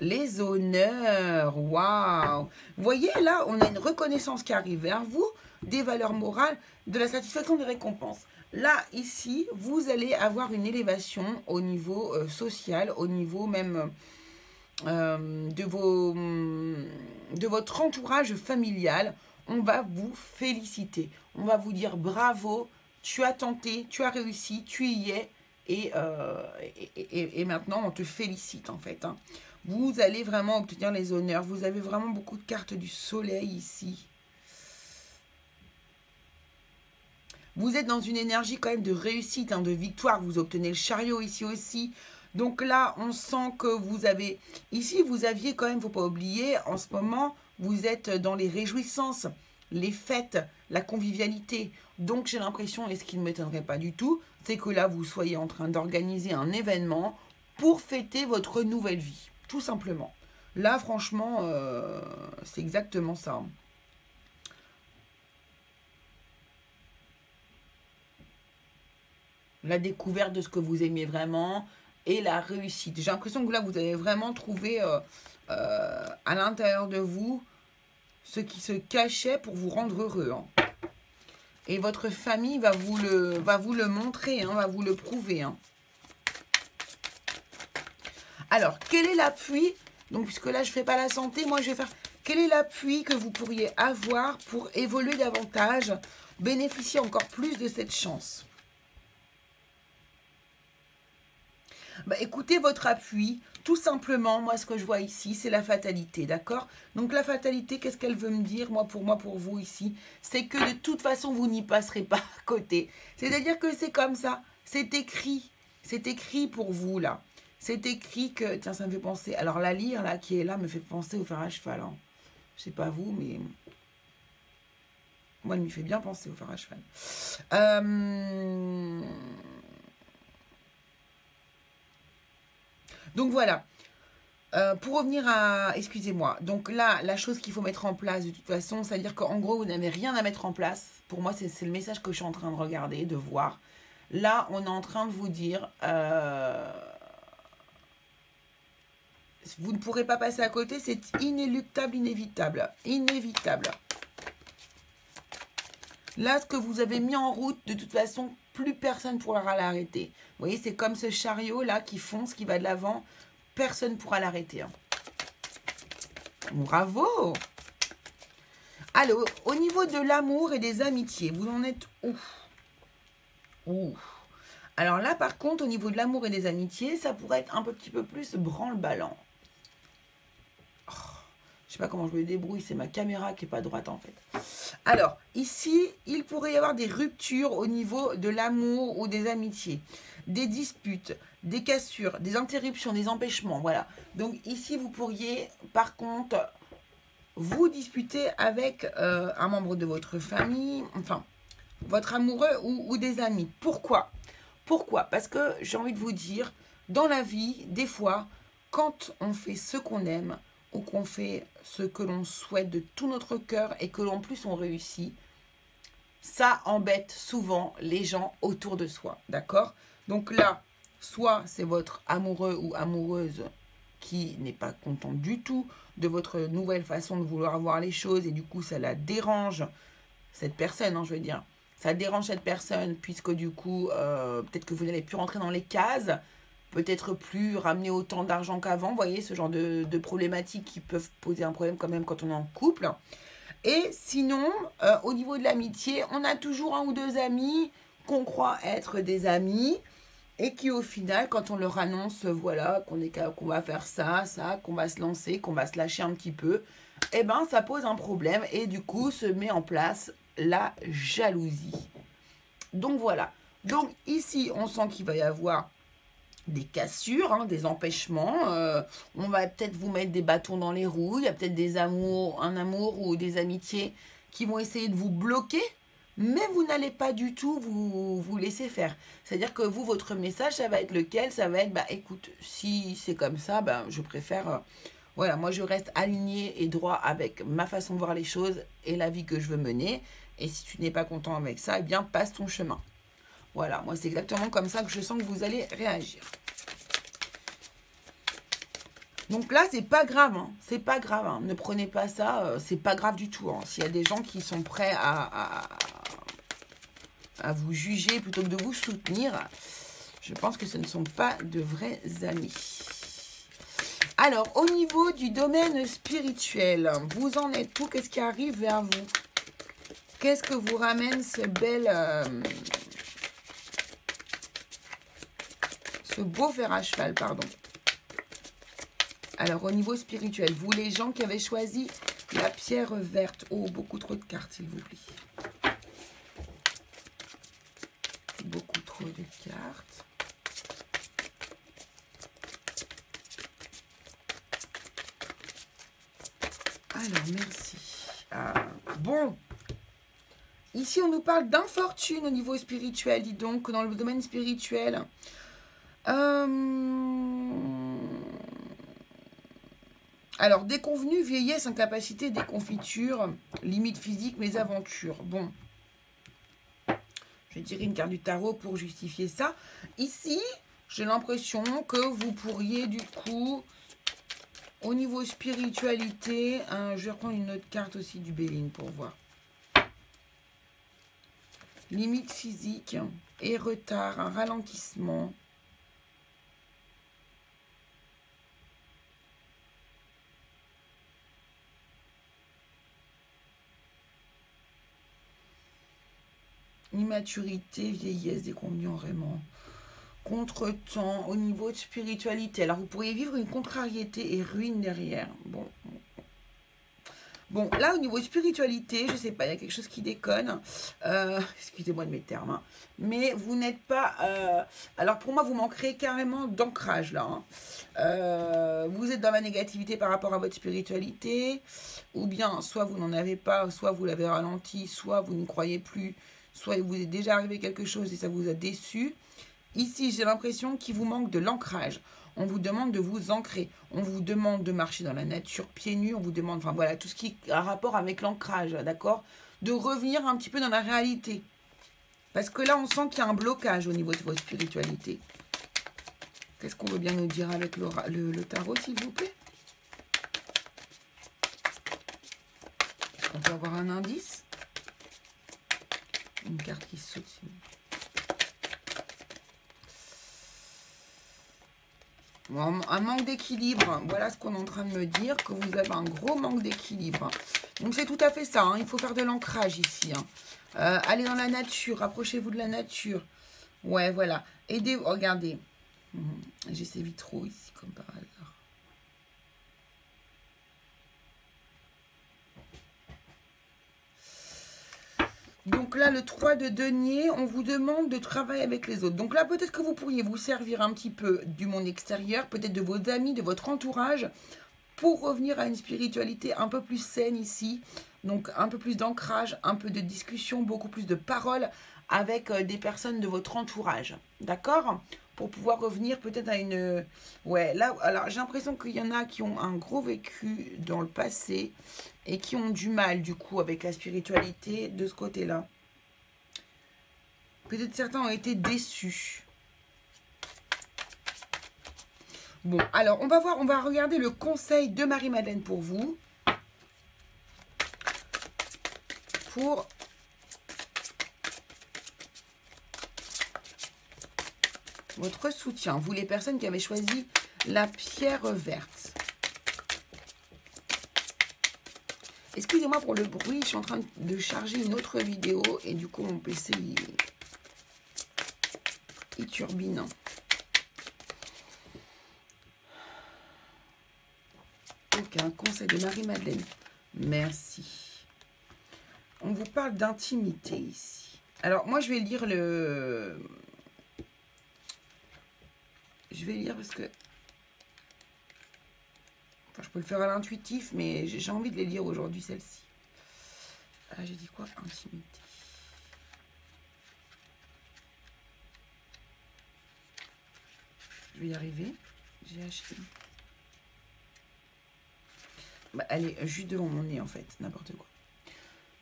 Les honneurs, waouh. Vous voyez, là, on a une reconnaissance qui arrive vers vous, des valeurs morales, de la satisfaction des récompenses. Là, ici, vous allez avoir une élévation au niveau social, au niveau même de votre entourage familial. On va vous féliciter. On va vous dire bravo, tu as tenté, tu as réussi, tu y es. Et maintenant, on te félicite en fait. Hein. Vous allez vraiment obtenir les honneurs. Vous avez vraiment beaucoup de cartes du soleil ici. Vous êtes dans une énergie quand même de réussite, hein, de victoire. Vous obtenez le chariot ici aussi. Donc là, on sent que vous avez... Ici, vous aviez quand même, il ne faut pas oublier, en ce moment, vous êtes dans les réjouissances, les fêtes, la convivialité. Donc, j'ai l'impression, et ce qui ne m'étonnerait pas du tout, c'est que là, vous soyez en train d'organiser un événement pour fêter votre nouvelle vie, tout simplement. Là, franchement, c'est exactement ça. La découverte de ce que vous aimez vraiment et la réussite. J'ai l'impression que là, vous avez vraiment trouvé à l'intérieur de vous ce qui se cachait pour vous rendre heureux. Hein. Et votre famille va vous le montrer, hein, va vous le prouver. Hein. Alors, quel est l'appui? Donc, puisque là, je ne fais pas la santé, moi, je vais faire... Quel est l'appui que vous pourriez avoir pour évoluer davantage, bénéficier encore plus de cette chance? Bah, écoutez votre appui, tout simplement, moi ce que je vois ici, c'est la fatalité, d'accord? Donc la fatalité, qu'est-ce qu'elle veut me dire, moi, pour vous ici? C'est que de toute façon, vous n'y passerez pas à côté. C'est-à-dire que c'est comme ça, c'est écrit pour vous, là. C'est écrit que, tiens, ça me fait penser, alors la lyre, là, qui est là, me fait penser au fer à cheval. Hein. Je sais pas vous, mais... Moi, elle me fait bien penser au fer à cheval. Donc voilà, pour revenir à... Excusez-moi, donc là, la chose qu'il faut mettre en place de toute façon, c'est-à-dire qu'en gros, vous n'avez rien à mettre en place. Pour moi, c'est le message que je suis en train de regarder, de voir. Là, on est en train de vous dire, vous ne pourrez pas passer à côté, c'est inéluctable, inévitable, inévitable. Là, ce que vous avez mis en route, de toute façon, plus personne ne pourra l'arrêter. Vous voyez, c'est comme ce chariot là qui fonce, qui va de l'avant. Personne ne pourra l'arrêter. Hein. Bravo! Alors, au niveau de l'amour et des amitiés, vous en êtes où? Ouh. Alors là, par contre, au niveau de l'amour et des amitiés, ça pourrait être un petit peu plus branle-ballant. Oh, je sais pas comment je me débrouille, c'est ma caméra qui est pas droite en fait. Alors, ici, il pourrait y avoir des ruptures au niveau de l'amour ou des amitiés, des disputes, des cassures, des interruptions, des empêchements, voilà. Donc ici, vous pourriez, par contre, vous disputer avec un membre de votre famille, enfin, votre amoureux ou des amis. Pourquoi? Pourquoi? Parce que j'ai envie de vous dire, dans la vie, des fois, quand on fait ce qu'on aime, ou qu'on fait ce que l'on souhaite de tout notre cœur et que en plus on réussit, ça embête souvent les gens autour de soi, d'accord? Donc là, soit c'est votre amoureux ou amoureuse qui n'est pas content du tout de votre nouvelle façon de vouloir voir les choses et du coup ça la dérange, cette personne, hein, je veux dire, ça dérange cette personne puisque du coup, peut-être que vous n'allez plus rentrer dans les cases, peut-être plus ramener autant d'argent qu'avant, vous voyez, ce genre de problématiques qui peuvent poser un problème quand même quand on est en couple. Et sinon, au niveau de l'amitié, on a toujours un ou deux amis qu'on croit être des amis et qui au final, quand on leur annonce, voilà, qu'on va faire ça, qu'on va se lancer, qu'on va se lâcher un petit peu, eh ben ça pose un problème et du coup se met en place la jalousie. Donc voilà. Donc ici, on sent qu'il va y avoir des cassures, hein, des empêchements. On va peut-être vous mettre des bâtons dans les roues. Il y a peut-être un amour ou des amitiés qui vont essayer de vous bloquer, mais vous n'allez pas du tout vous laisser faire. C'est-à-dire que vous, votre message, ça va être lequel? Ça va être, bah écoute, si c'est comme ça, bah, je préfère... voilà, moi je reste aligné et droit avec ma façon de voir les choses et la vie que je veux mener. Et si tu n'es pas content avec ça, eh bien passe ton chemin. Voilà, moi c'est exactement comme ça que je sens que vous allez réagir. Donc là, c'est pas grave, hein. C'est pas grave, hein. Ne prenez pas ça, c'est pas grave du tout. Hein. S'il y a des gens qui sont prêts à vous juger plutôt que de vous soutenir, je pense que ce ne sont pas de vrais amis. Alors, au niveau du domaine spirituel, vous en êtes où? Qu'est-ce qui arrive vers vous? Qu'est-ce que vous ramène ce beau fer à cheval, pardon. Alors, au niveau spirituel, vous les gens qui avaient choisi la pierre verte. Oh, beaucoup trop de cartes, s'il vous plaît. Beaucoup trop de cartes. Alors, merci. Bon. Ici, on nous parle d'infortune au niveau spirituel, dis donc, dans le domaine spirituel. Alors, déconvenue, vieillesse, incapacité, déconfiture, limite physique, mésaventures. Bon, je dirais une carte du tarot pour justifier ça. Ici, j'ai l'impression que vous pourriez, du coup, au niveau spiritualité, je vais reprendre une autre carte aussi du Béline pour voir. Limite physique et retard, un ralentissement. Immaturité, vieillesse, déconvenue vraiment. Contretemps au niveau de spiritualité. Alors, vous pourriez vivre une contrariété et ruine derrière. Bon, là, au niveau spiritualité, je sais pas, il y a quelque chose qui déconne. Excusez-moi de mes termes. Hein. Mais vous n'êtes pas... alors, pour moi, vous manquerez carrément d'ancrage, là. Hein. Vous êtes dans la négativité par rapport à votre spiritualité. Ou bien, soit vous n'en avez pas, soit vous l'avez ralenti, soit vous ne croyez plus, soit il vous est déjà arrivé quelque chose et ça vous a déçu. Ici, j'ai l'impression qu'il vous manque de l'ancrage. On vous demande de vous ancrer. On vous demande de marcher dans la nature pieds nus. On vous demande, enfin voilà, tout ce qui a rapport avec l'ancrage, d'accord? De revenir un petit peu dans la réalité. Parce que là, on sent qu'il y a un blocage au niveau de votre spiritualité. Qu'est-ce qu'on veut bien nous dire avec le tarot, s'il vous plaît? On peut avoir un indice? Une carte qui saute. Bon, un manque d'équilibre. Voilà ce qu'on est en train de me dire, que vous avez un gros manque d'équilibre. Donc c'est tout à fait ça, hein. Il faut faire de l'ancrage ici. Hein. Allez dans la nature, rapprochez-vous de la nature. Ouais, voilà. Aidez, regardez. J'ai ces vitraux ici, comme par hasard. Donc là, le 3 de denier, on vous demande de travailler avec les autres. Donc là, peut-être que vous pourriez vous servir un petit peu du monde extérieur, peut-être de vos amis, de votre entourage, pour revenir à une spiritualité un peu plus saine ici. Donc un peu plus d'ancrage, un peu de discussion, beaucoup plus de paroles avec des personnes de votre entourage. D'accord? Pour pouvoir revenir peut-être à une... Ouais, là, alors j'ai l'impression qu'il y en a qui ont un gros vécu dans le passé et qui ont du mal, du coup, avec la spiritualité de ce côté-là. Peut-être certains ont été déçus. Bon, alors, on va voir, on va regarder le conseil de Marie-Madeleine pour vous. Pour... votre soutien, vous les personnes qui avez choisi la pierre verte. Excusez-moi pour le bruit, je suis en train de charger une autre vidéo et du coup mon PC il turbine. Ok, un conseil de Marie-Madeleine. Merci. On vous parle d'intimité ici. Alors moi je vais lire le... Je vais lire parce que... Enfin, je peux le faire à l'intuitif, mais j'ai envie de les lire aujourd'hui, celle-ci. Ah, j'ai dit quoi? Intimité. Je vais y arriver. J'ai acheté. Bah, elle est juste devant mon nez, en fait. N'importe quoi.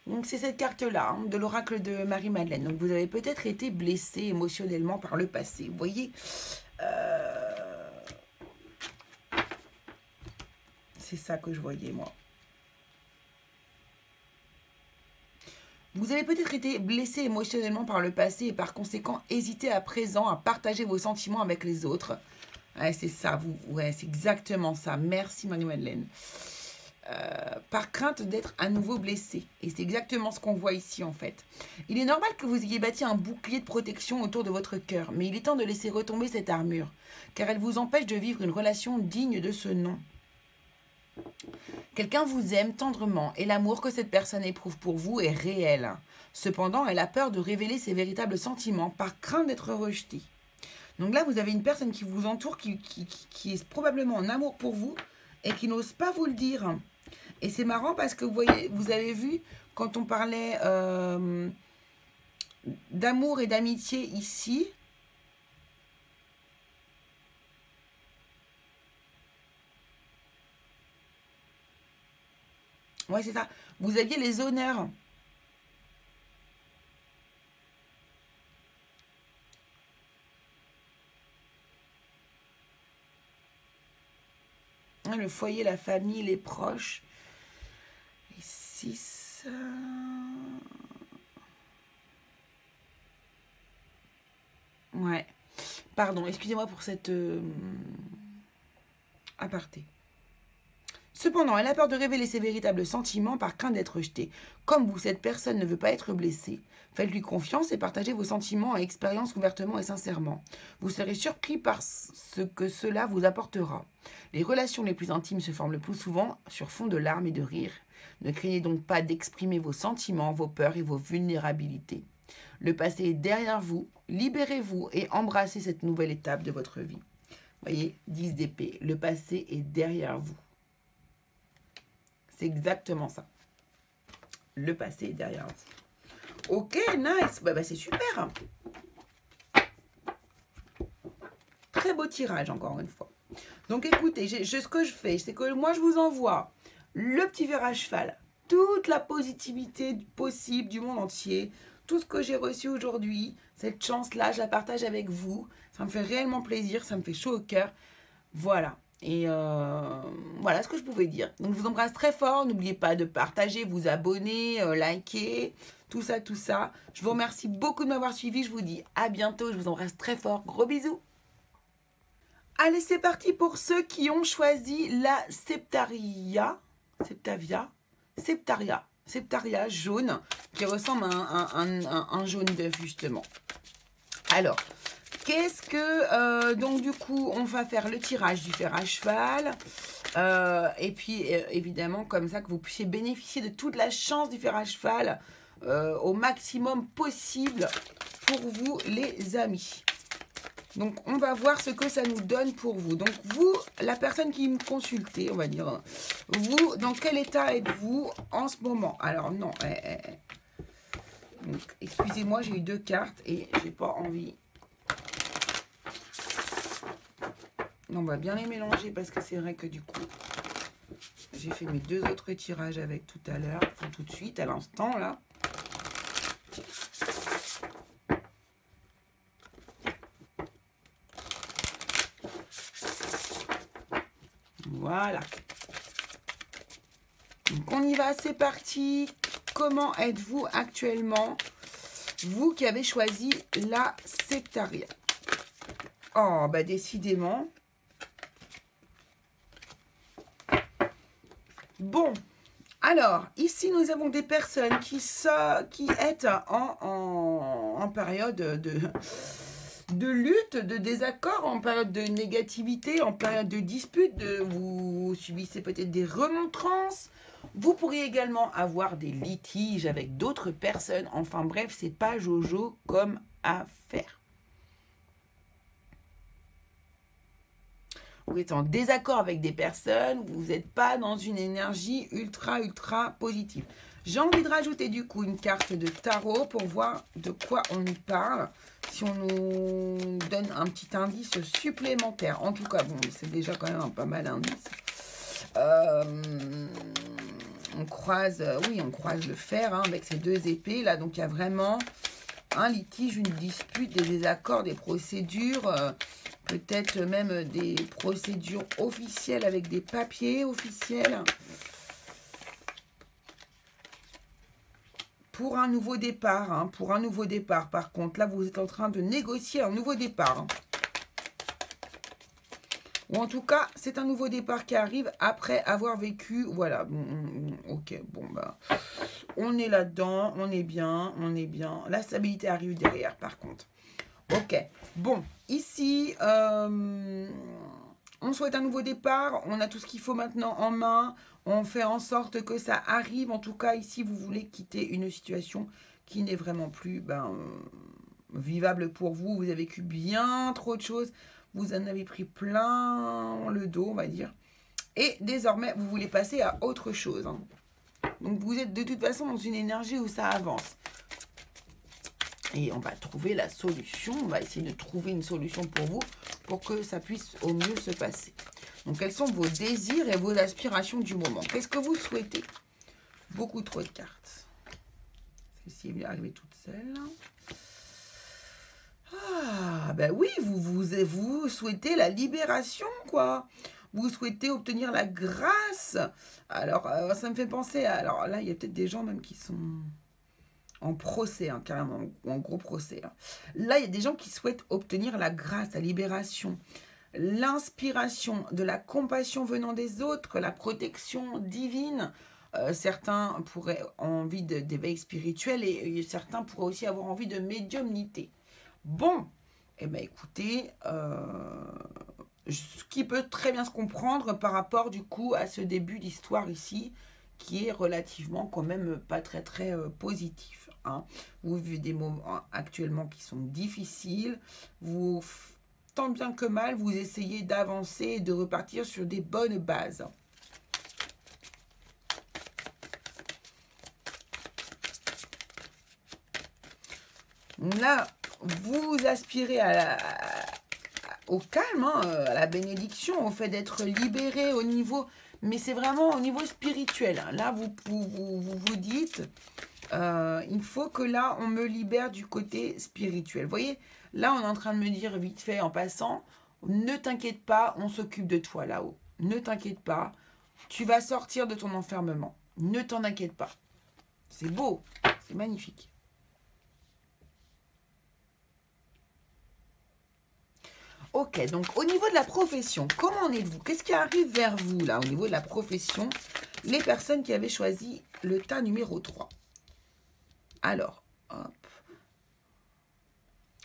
Donc, c'est cette carte-là, hein, de l'oracle de Marie-Madeleine. Donc, vous avez peut-être été blessé émotionnellement par le passé. Vous voyez, c'est ça que je voyais, moi. Vous avez peut-être été blessé émotionnellement par le passé et par conséquent hésité à présent à partager vos sentiments avec les autres. Ouais, c'est ça, ouais, c'est exactement ça. Merci Marie-Madeleine. Par crainte d'être à nouveau blessé. Et c'est exactement ce qu'on voit ici en fait. Il est normal que vous ayez bâti un bouclier de protection autour de votre cœur, mais il est temps de laisser retomber cette armure, car elle vous empêche de vivre une relation digne de ce nom. Quelqu'un vous aime tendrement et l'amour que cette personne éprouve pour vous est réel. Cependant, elle a peur de révéler ses véritables sentiments par crainte d'être rejetée. Donc là, vous avez une personne qui vous entoure, qui est probablement en amour pour vous et qui n'ose pas vous le dire. Et c'est marrant parce que vous voyez, vous avez vu, quand on parlait d'amour et d'amitié ici, ouais, c'est ça. Vous aviez les honneurs. Le foyer, la famille, les proches. Et 6. Ouais. Pardon, excusez-moi pour cette aparté. Cependant, elle a peur de révéler ses véritables sentiments par crainte d'être rejetée. Comme vous, cette personne ne veut pas être blessée. Faites-lui confiance et partagez vos sentiments et expériences ouvertement et sincèrement. Vous serez surpris par ce que cela vous apportera. Les relations les plus intimes se forment le plus souvent sur fond de larmes et de rires. Ne craignez donc pas d'exprimer vos sentiments, vos peurs et vos vulnérabilités. Le passé est derrière vous. Libérez-vous et embrassez cette nouvelle étape de votre vie. Voyez, 10 d'épée. Le passé est derrière vous. C'est exactement ça. Le passé est derrière vous. Ok, nice. Bah, c'est super. Très beau tirage, encore une fois. Donc, écoutez, ce que je fais, c'est que moi, je vous envoie le petit verre à cheval, toute la positivité possible du monde entier, tout ce que j'ai reçu aujourd'hui. Cette chance-là, je la partage avec vous. Ça me fait réellement plaisir, ça me fait chaud au cœur. Voilà. Et voilà ce que je pouvais dire. Donc, je vous embrasse très fort. N'oubliez pas de partager, vous abonner, liker, tout ça, tout ça. Je vous remercie beaucoup de m'avoir suivi. Je vous dis à bientôt. Je vous embrasse très fort. Gros bisous. Allez, c'est parti pour ceux qui ont choisi la Septaria jaune, qui ressemble à un jaune d'œuf, justement. Alors, qu'est-ce que... donc, du coup, on va faire le tirage du fer à cheval. Et puis, évidemment, comme ça, que vous puissiez bénéficier de toute la chance du fer à cheval au maximum possible pour vous, les amis. Donc, on va voir ce que ça nous donne pour vous. Donc, vous, la personne qui me consultez, on va dire, vous, dans quel état êtes-vous en ce moment? Alors, non, donc, excusez-moi, j'ai eu 2 cartes et j'ai pas envie. On va bien les mélanger parce que c'est vrai que du coup, j'ai fait mes 2 autres tirages avec tout à l'heure, enfin tout de suite, à l'instant, là. Voilà. Donc, on y va, c'est parti. Comment êtes-vous actuellement? Vous qui avez choisi la Septaria. Oh, bah décidément. Bon. Alors, ici, nous avons des personnes qui est en période de lutte, de désaccord, en période de négativité, en période de dispute, vous subissez peut-être des remontrances. Vous pourriez également avoir des litiges avec d'autres personnes. Enfin bref, c'est pas Jojo comme affaire. Vous êtes en désaccord avec des personnes, vous n'êtes pas dans une énergie ultra positive. J'ai envie de rajouter du coup une carte de tarot pour voir de quoi on nous parle. Si on nous donne un petit indice supplémentaire. En tout cas, bon, c'est déjà quand même un pas mal d'indices. On croise, oui, on croise le fer hein, avec ces 2 épées là. Donc il y a vraiment un litige, une dispute, des désaccords, des procédures, peut-être même des procédures officielles avec des papiers officiels. Pour un nouveau départ, hein, pour un nouveau départ. Par contre, là, vous êtes en train de négocier un nouveau départ. Hein. Ou en tout cas, c'est un nouveau départ qui arrive après avoir vécu. Voilà. Ok, bon, bah, on est là-dedans, on est bien, on est bien. La stabilité arrive derrière, par contre. Ok, bon, ici, on souhaite un nouveau départ. On a tout ce qu'il faut maintenant en main. On fait en sorte que ça arrive. En tout cas, ici, vous voulez quitter une situation qui n'est vraiment plus vivable pour vous. Vous avez vécu bien trop de choses. Vous en avez pris plein le dos, on va dire. Et désormais, vous voulez passer à autre chose. Hein. Donc, vous êtes de toute façon dans une énergie où ça avance. Et on va trouver la solution. On va essayer de trouver une solution pour vous pour que ça puisse au mieux se passer. Donc, quels sont vos désirs et vos aspirations du moment? Qu'est-ce que vous souhaitez? Beaucoup trop de cartes. Celle-ci est arrivée toute seule. Ah, ben oui, vous souhaitez la libération, quoi. Vous souhaitez obtenir la grâce. Alors, ça me fait penser à... Alors là, il y a peut-être des gens même qui sont en procès, hein, carrément, en gros procès. Hein. Là, il y a des gens qui souhaitent obtenir la grâce, la libération, l'inspiration, de la compassion venant des autres, la protection divine. Certains pourraient avoir envie d'éveil spirituel et certains pourraient aussi avoir envie de médiumnité. Bon, eh bien écoutez, ce qui peut très bien se comprendre par rapport du coup à ce début d'histoire ici, qui est relativement quand même pas très positif. Hein. Vous vivez des moments actuellement qui sont difficiles, vous, tant bien que mal, vous essayez d'avancer et de repartir sur des bonnes bases. Là, vous aspirez au calme, hein, à la bénédiction, au fait d'être libéré au niveau... Mais c'est vraiment au niveau spirituel. Hein. Là, vous dites, Il faut que là, on me libère du côté spirituel. Vous voyez, là, on est en train de me dire vite fait en passant, ne t'inquiète pas, on s'occupe de toi là-haut. Ne t'inquiète pas, tu vas sortir de ton enfermement. Ne t'en inquiète pas. C'est beau, c'est magnifique. Ok, donc au niveau de la profession, comment en êtes-vous? Qu'est-ce qui arrive vers vous là, au niveau de la profession? Les personnes qui avaient choisi le tas numéro 3. Alors, hop.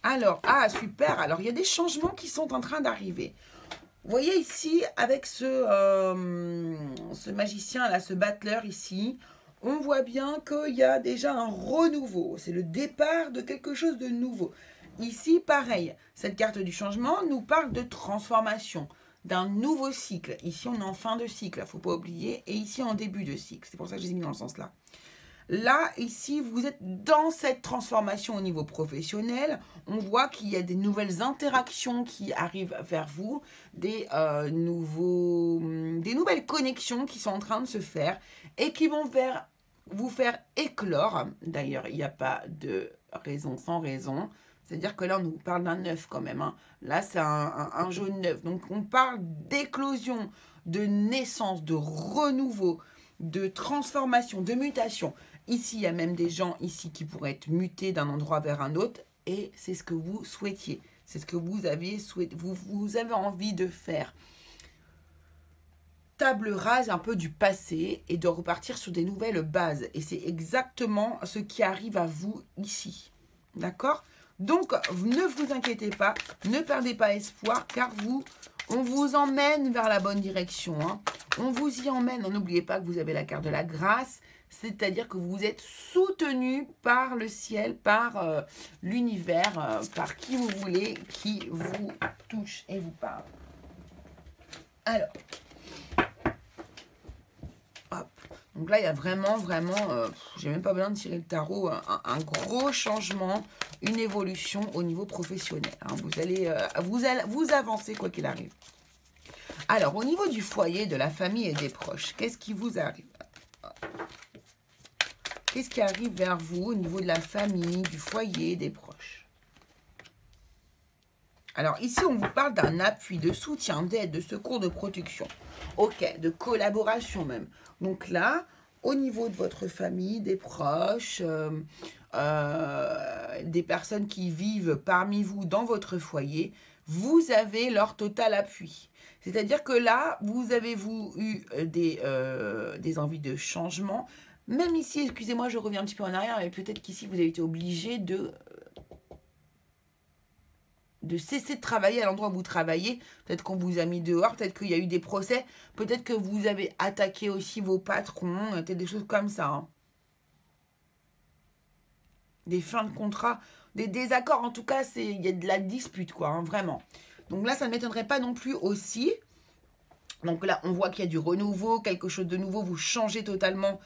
Alors, ah super, alors il y a des changements qui sont en train d'arriver. Vous voyez ici, avec ce magicien là, ce battleur ici, on voit bien qu'il y a déjà un renouveau. C'est le départ de quelque chose de nouveau. Ici, pareil, cette carte du changement nous parle de transformation, d'un nouveau cycle. Ici, on est en fin de cycle, il ne faut pas oublier, et ici, en début de cycle. C'est pour ça que je les ai mis dans le sens là. Là, ici, vous êtes dans cette transformation au niveau professionnel. On voit qu'il y a des nouvelles interactions qui arrivent vers vous, des nouvelles connexions qui sont en train de se faire et qui vont vous faire éclore. D'ailleurs, il n'y a pas de raison sans raison. C'est-à-dire que là, on nous parle d'un œuf quand même. Hein. Là, c'est un jaune neuf. Donc, on parle d'éclosion, de naissance, de renouveau, de transformation, de mutation. Ici, il y a même des gens ici qui pourraient être mutés d'un endroit vers un autre. Et c'est ce que vous souhaitiez. C'est ce que vous avez envie de faire. Table rase un peu du passé et de repartir sur des nouvelles bases. Et c'est exactement ce qui arrive à vous ici. D'accord ? Donc, ne vous inquiétez pas, ne perdez pas espoir, car on vous emmène vers la bonne direction. Hein. On vous y emmène. N'oubliez pas que vous avez la carte de la grâce, c'est-à-dire que vous êtes soutenu par le ciel, par l'univers, par qui vous voulez, qui vous touche et vous parle. Alors, hop. Donc là, il y a vraiment, j'ai même pas besoin de tirer le tarot, un gros changement, une évolution au niveau professionnel. Hein. Vous avancez quoi qu'il arrive. Alors, au niveau du foyer, de la famille et des proches, qu'est-ce qui vous arrive? Qu'est-ce qui arrive vers vous au niveau de la famille, du foyer, des proches? Alors, ici, on vous parle d'un appui, de soutien, d'aide, de secours, de protection. Ok, de collaboration même. Donc là, au niveau de votre famille, des proches, des personnes qui vivent parmi vous dans votre foyer, vous avez leur total appui. C'est-à-dire que là, vous avez eu des envies de changement. Même ici, excusez-moi, je reviens un petit peu en arrière, mais peut-être qu'ici, vous avez été obligé de cesser de travailler à l'endroit où vous travaillez. Peut-être qu'on vous a mis dehors, peut-être qu'il y a eu des procès, peut-être que vous avez attaqué aussi vos patrons, peut-être des choses comme ça. Hein. Des fins de contrat, des désaccords, en tout cas, il y a de la dispute, quoi, hein, vraiment. Donc là, ça ne m'étonnerait pas non plus aussi. Donc là, on voit qu'il y a du renouveau, quelque chose de nouveau, vous changez totalement.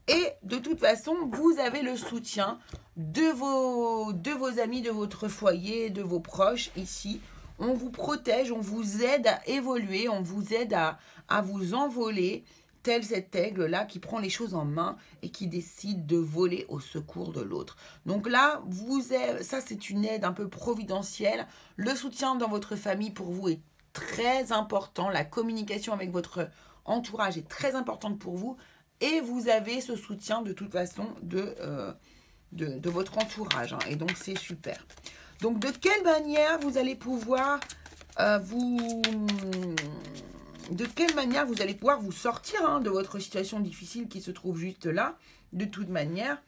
Et de toute façon, vous avez le soutien de vos amis, de votre foyer, de vos proches ici. On vous protège, on vous aide à évoluer, on vous aide à vous envoler, tel cet aigle-là qui prend les choses en main et qui décide de voler au secours de l'autre. Donc là, ça c'est une aide un peu providentielle. Le soutien dans votre famille pour vous est très important. La communication avec votre entourage est très importante pour vous. Et vous avez ce soutien de toute façon de votre entourage. Hein, et donc, c'est super. Donc, de quelle manière vous allez pouvoir vous sortir hein, de votre situation difficile qui se trouve juste là. De toute manière,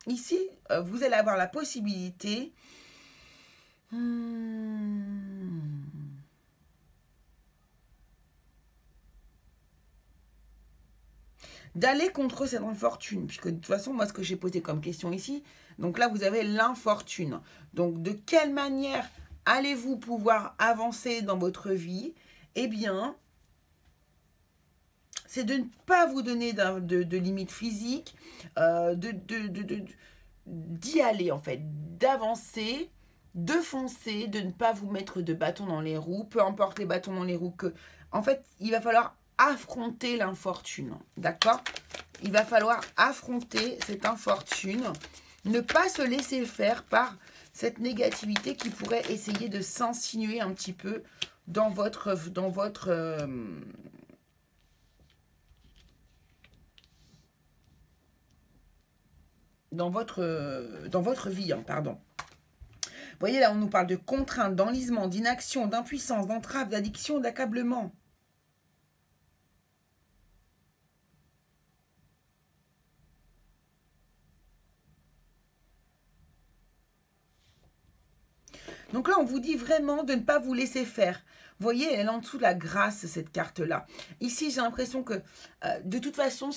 ici, vous allez avoir la possibilité... d'aller contre cette infortune, puisque de toute façon, moi, ce que j'ai posé comme question ici, donc là, vous avez l'infortune. Donc, de quelle manière allez-vous pouvoir avancer dans votre vie? Eh bien, c'est de ne pas vous donner de limites physiques, d'y aller, en fait, d'avancer, de foncer, de ne pas vous mettre de bâtons dans les roues, peu importe les bâtons dans les roues que... En fait, il va falloir affronter l'infortune. D'accord? Il va falloir affronter cette infortune. Ne pas se laisser faire par cette négativité qui pourrait essayer de s'insinuer un petit peu dans votre vie, hein, pardon. Vous voyez, là, on nous parle de contraintes, d'enlisement, d'inaction, d'impuissance, d'entrave, d'addiction, d'accablement. Donc là, on vous dit vraiment de ne pas vous laisser faire. Vous voyez, elle est en dessous de la grâce, cette carte-là. Ici, j'ai l'impression que, de toute façon,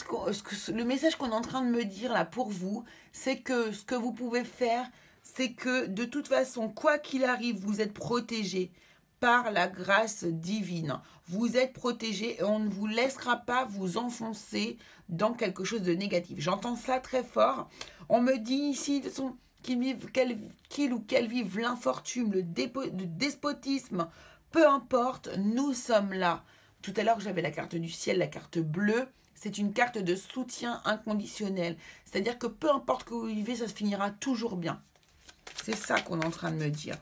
le message qu'on est en train de me dire là pour vous, c'est que ce que vous pouvez faire, c'est que de toute façon, quoi qu'il arrive, vous êtes protégé par la grâce divine. Vous êtes protégé et on ne vous laissera pas vous enfoncer dans quelque chose de négatif. J'entends cela très fort. On me dit ici, qu'il ou qu'elle vive l'infortune, le despotisme, peu importe, nous sommes là. Tout à l'heure, j'avais la carte du ciel, la carte bleue. C'est une carte de soutien inconditionnel. C'est-à-dire que peu importe que vous vivez, ça se finira toujours bien. C'est ça qu'on est en train de me dire.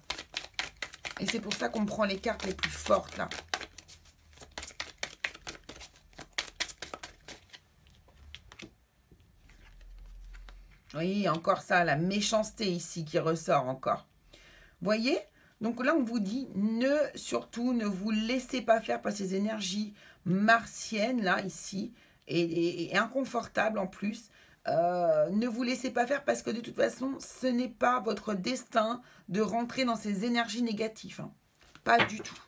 Et c'est pour ça qu'on prend les cartes les plus fortes, là. Oui, encore ça, la méchanceté ici qui ressort encore. Voyez? Donc là, on vous dit, surtout, ne vous laissez pas faire par ces énergies martiennes, là, ici, et inconfortables en plus. Ne vous laissez pas faire parce que de toute façon, ce n'est pas votre destin de rentrer dans ces énergies négatives. Hein. Pas du tout.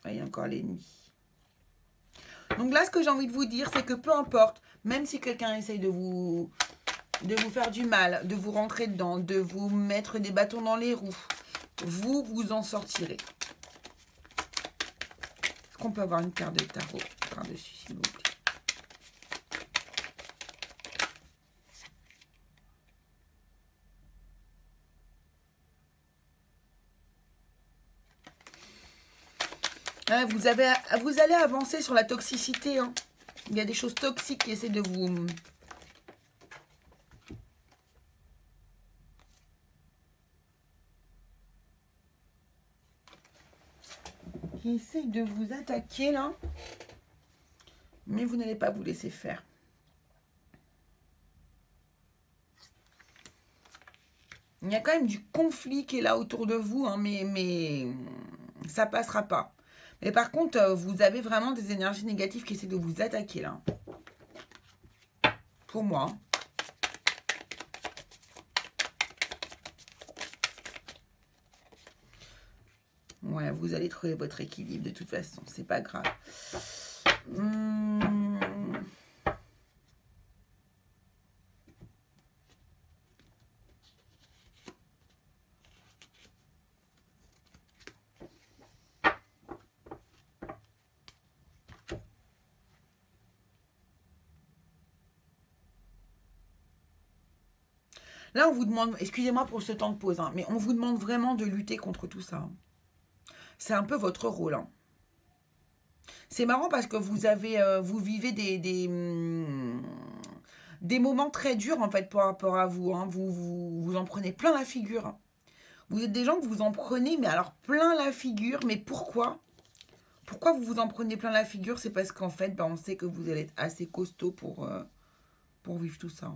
Voyez, encore l'ennemi. Donc là, ce que j'ai envie de vous dire, c'est que peu importe, même si quelqu'un essaye de vous faire du mal, de vous rentrer dedans, de vous mettre des bâtons dans les roues, vous vous en sortirez. Est-ce qu'on peut avoir une carte de tarot par-dessus, s'il vous plaît? Hein, vous allez avancer sur la toxicité. Hein. Il y a des choses toxiques qui essaient de vous... qui essaie de vous attaquer là, mais vous n'allez pas vous laisser faire. Il y a quand même du conflit qui est là autour de vous, hein, mais ça passera pas. Mais par contre, vous avez vraiment des énergies négatives qui essaient de vous attaquer là. Pour moi. Ouais, vous allez trouver votre équilibre de toute façon, c'est pas grave. Là, on vous demande, excusez-moi pour ce temps de pause, hein, mais on vous demande vraiment de lutter contre tout ça. C'est un peu votre rôle. Hein. C'est marrant parce que vous vivez des moments très durs en fait par rapport à vous. Hein. Vous en prenez plein la figure. Vous êtes des gens que vous en prenez, mais alors plein la figure. Mais pourquoi? Pourquoi vous vous en prenez plein la figure? C'est parce qu'en fait, on sait que vous allez être assez costaud pour vivre tout ça.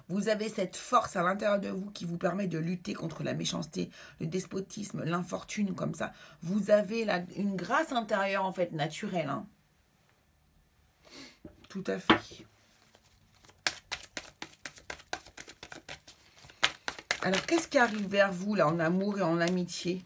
Vous avez cette force à l'intérieur de vous qui vous permet de lutter contre la méchanceté, le despotisme, l'infortune, comme ça. Vous avez une grâce intérieure, en fait, naturelle. Hein. Tout à fait. Alors, qu'est-ce qui arrive vers vous, là, en amour et en amitié ?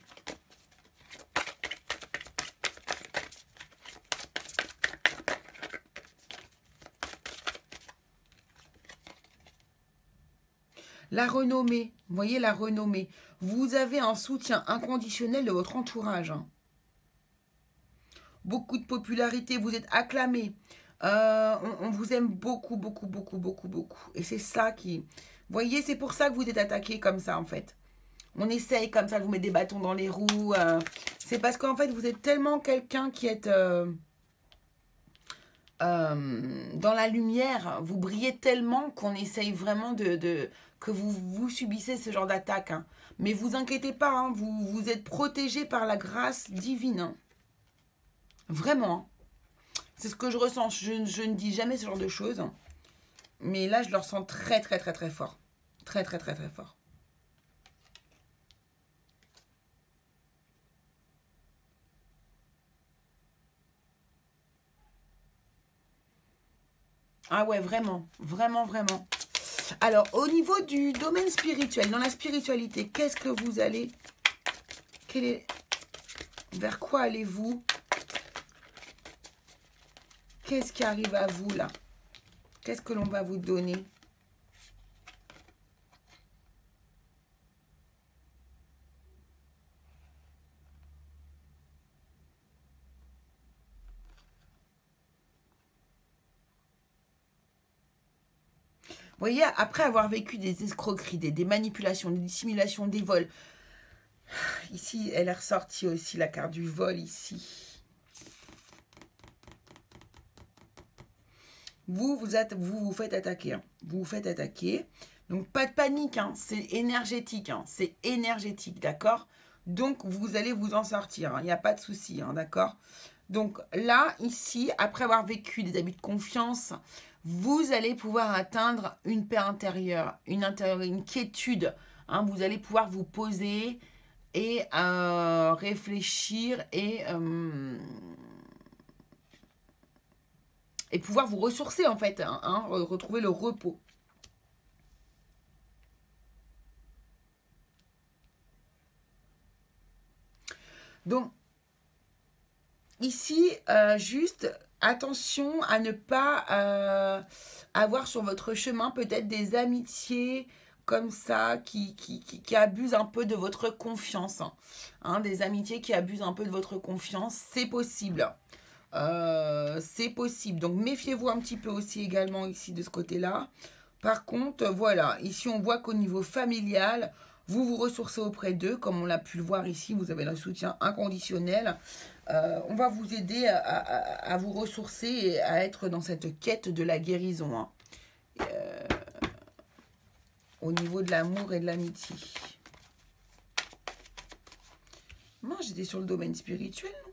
La renommée, vous voyez la renommée. Vous avez un soutien inconditionnel de votre entourage. Hein. Beaucoup de popularité, vous êtes acclamé. On vous aime beaucoup, beaucoup, beaucoup, beaucoup, beaucoup. Et c'est ça qui... Vous voyez, c'est pour ça que vous êtes attaqué comme ça, en fait. on essaye comme ça de vous mettre des bâtons dans les roues. C'est parce qu'en fait, vous êtes tellement quelqu'un qui est dans la lumière. Vous brillez tellement qu'on essaye vraiment que vous subissez ce genre d'attaque. Hein. Mais vous inquiétez pas, hein, vous êtes protégé par la grâce divine. Hein. Vraiment. Hein. C'est ce que je ressens. Je ne dis jamais ce genre de choses. Mais là, je le ressens très, très, très, très fort. Très, très, très, très fort. Ah ouais, vraiment. Vraiment, vraiment. Alors, au niveau du domaine spirituel, dans la spiritualité, qu'est-ce que vous allez... Vers quoi allez-vous? Qu'est-ce qui arrive à vous, là? Qu'est-ce que l'on va vous donner? Vous voyez, après avoir vécu des escroqueries, des manipulations, des dissimulations, des vols, ici, elle est ressortie aussi la carte du vol, ici. Vous faites attaquer. Hein. Vous vous faites attaquer. Donc, pas de panique, hein. C'est énergétique. Hein. C'est énergétique, d'accord? Donc, vous allez vous en sortir. Il n'y a pas de souci, hein, d'accord? Donc, là, ici, après avoir vécu des abus de confiance, vous allez pouvoir atteindre une paix intérieure, une quiétude. Hein. Vous allez pouvoir vous poser et réfléchir et pouvoir vous ressourcer, en fait, hein, retrouver le repos. Donc, ici, juste attention à ne pas avoir sur votre chemin peut-être des amitiés comme ça qui abusent un peu de votre confiance. Hein, des amitiés qui abusent un peu de votre confiance, c'est possible. C'est possible. Donc, méfiez-vous un petit peu aussi également ici de ce côté-là. Par contre, voilà, ici on voit qu'au niveau familial, vous vous ressourcez auprès d'eux, comme on l'a pu le voir ici, vous avez un soutien inconditionnel. On va vous aider à vous ressourcer et à être dans cette quête de la guérison. Hein. Au niveau de l'amour et de l'amitié. Moi, j'étais sur le domaine spirituel, non?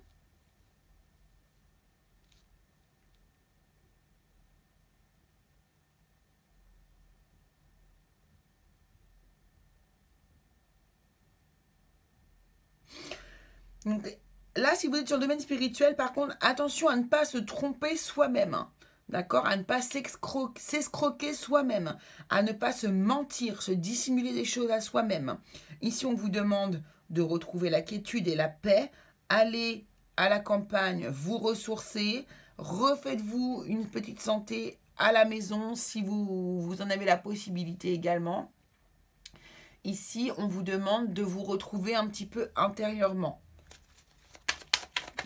Donc, là, si vous êtes sur le domaine spirituel, par contre, attention à ne pas se tromper soi-même. Hein. D'accord? À ne pas s'escroquer soi-même. À ne pas se mentir, se dissimuler des choses à soi-même. Ici, on vous demande de retrouver la quiétude et la paix. Allez à la campagne, vous ressourcer. Refaites-vous une petite santé à la maison si vous en avez la possibilité également. Ici, on vous demande de vous retrouver un petit peu intérieurement.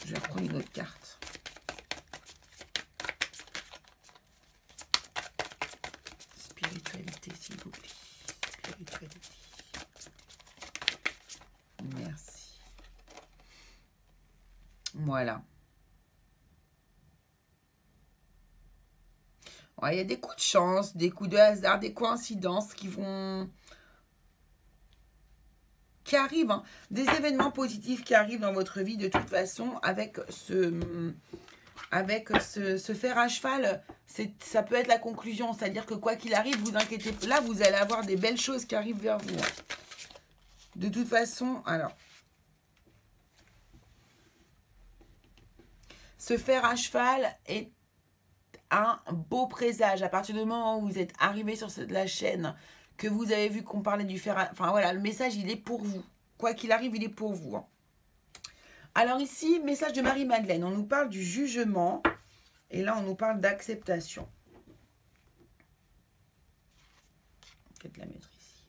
Je vais reprendre une autre carte. Spiritualité, s'il vous plaît. Spiritualité. Merci. Voilà. Ouais, il y a des coups de chance, des coups de hasard, des coïncidences qui arrivent, hein. Des événements positifs qui arrivent dans votre vie de toute façon avec ce fer à cheval. Ça peut être la conclusion, c'est-à-dire que quoi qu'il arrive, vous inquiétez pas. Là, vous allez avoir des belles choses qui arrivent vers vous. Hein. De toute façon, alors, ce fer à cheval est un beau présage. À partir du moment où vous êtes arrivé sur la chaîne, que vous avez vu qu'on parlait du fer à... Enfin voilà, le message, il est pour vous. Quoi qu'il arrive, il est pour vous. Hein. Alors ici, message de Marie-Madeleine. On nous parle du jugement. Et là, on nous parle d'acceptation. Peut-être la mettre ici.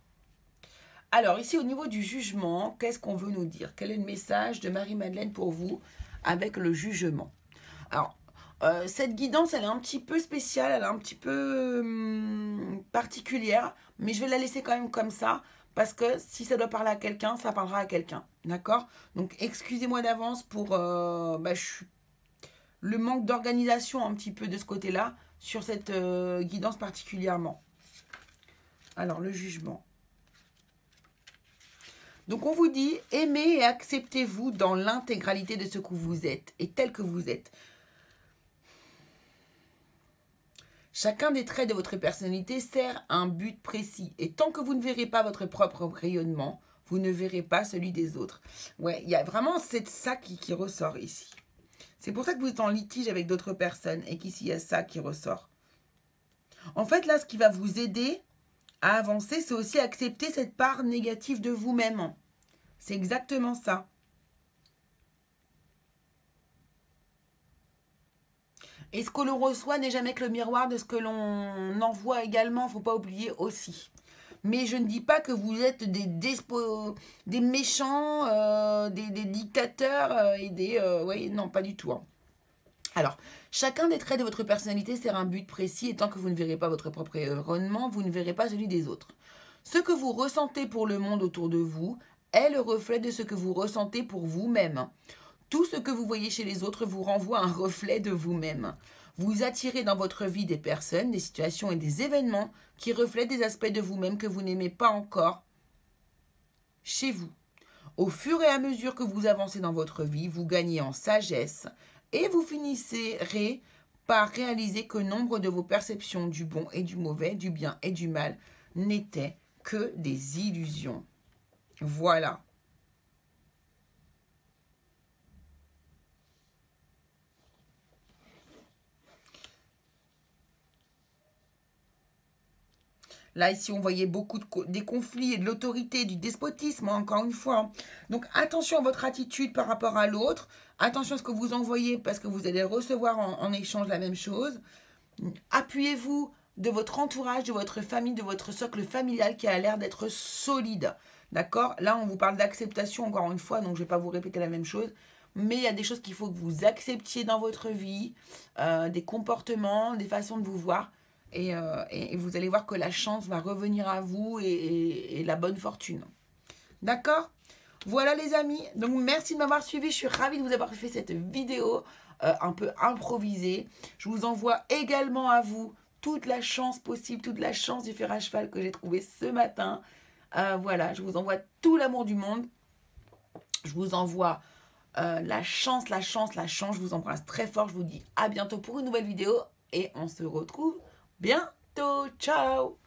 Alors ici, au niveau du jugement, qu'est-ce qu'on veut nous dire? Quel est le message de Marie-Madeleine pour vous avec le jugement? Alors, cette guidance, elle est un petit peu spéciale, elle est un petit peu particulière, mais je vais la laisser quand même comme ça parce que si ça doit parler à quelqu'un, ça parlera à quelqu'un. D'accord? Donc, excusez-moi d'avance pour le manque d'organisation un petit peu de ce côté-là, sur cette guidance particulièrement. Alors, le jugement. Donc, on vous dit, aimez et acceptez-vous dans l'intégralité de ce que vous êtes et tel que vous êtes. Chacun des traits de votre personnalité sert un but précis. Et tant que vous ne verrez pas votre propre rayonnement, vous ne verrez pas celui des autres. Ouais, il y a vraiment ça qui ressort ici. C'est pour ça que vous êtes en litige avec d'autres personnes et qu'ici, il y a ça qui ressort. En fait, là, ce qui va vous aider à avancer, c'est aussi accepter cette part négative de vous-même. C'est exactement ça. Et ce que l'on reçoit n'est jamais que le miroir de ce que l'on envoie également, il ne faut pas oublier aussi. Mais je ne dis pas que vous êtes des méchants, des dictateurs et des... oui, non, pas du tout. Hein. Alors, chacun des traits de votre personnalité sert un but précis et tant que vous ne verrez pas votre propre rayonnement, vous ne verrez pas celui des autres. Ce que vous ressentez pour le monde autour de vous est le reflet de ce que vous ressentez pour vous-même. Tout ce que vous voyez chez les autres vous renvoie un reflet de vous-même. Vous attirez dans votre vie des personnes, des situations et des événements qui reflètent des aspects de vous-même que vous n'aimez pas encore chez vous. Au fur et à mesure que vous avancez dans votre vie, vous gagnez en sagesse et vous finirez par réaliser que nombre de vos perceptions du bon et du mauvais, du bien et du mal n'étaient que des illusions. Voilà. Là, ici, on voyait beaucoup des conflits et de l'autorité, du despotisme, hein, encore une fois. Donc, attention à votre attitude par rapport à l'autre. Attention à ce que vous envoyez parce que vous allez recevoir en échange la même chose. Appuyez-vous de votre entourage, de votre famille, de votre socle familial qui a l'air d'être solide. D'accord? Là, on vous parle d'acceptation, encore une fois, donc je ne vais pas vous répéter la même chose. Mais il y a des choses qu'il faut que vous acceptiez dans votre vie, des comportements, des façons de vous voir. Et vous allez voir que la chance va revenir à vous et la bonne fortune. D'accord? Voilà les amis. Donc merci de m'avoir suivi. Je suis ravie de vous avoir fait cette vidéo un peu improvisée. Je vous envoie également à vous toute la chance possible, toute la chance du fer à cheval que j'ai trouvé ce matin. Voilà, je vous envoie tout l'amour du monde. Je vous envoie la chance, la chance, la chance. Je vous embrasse très fort. Je vous dis à bientôt pour une nouvelle vidéo. Et on se retrouve bientôt. Ciao!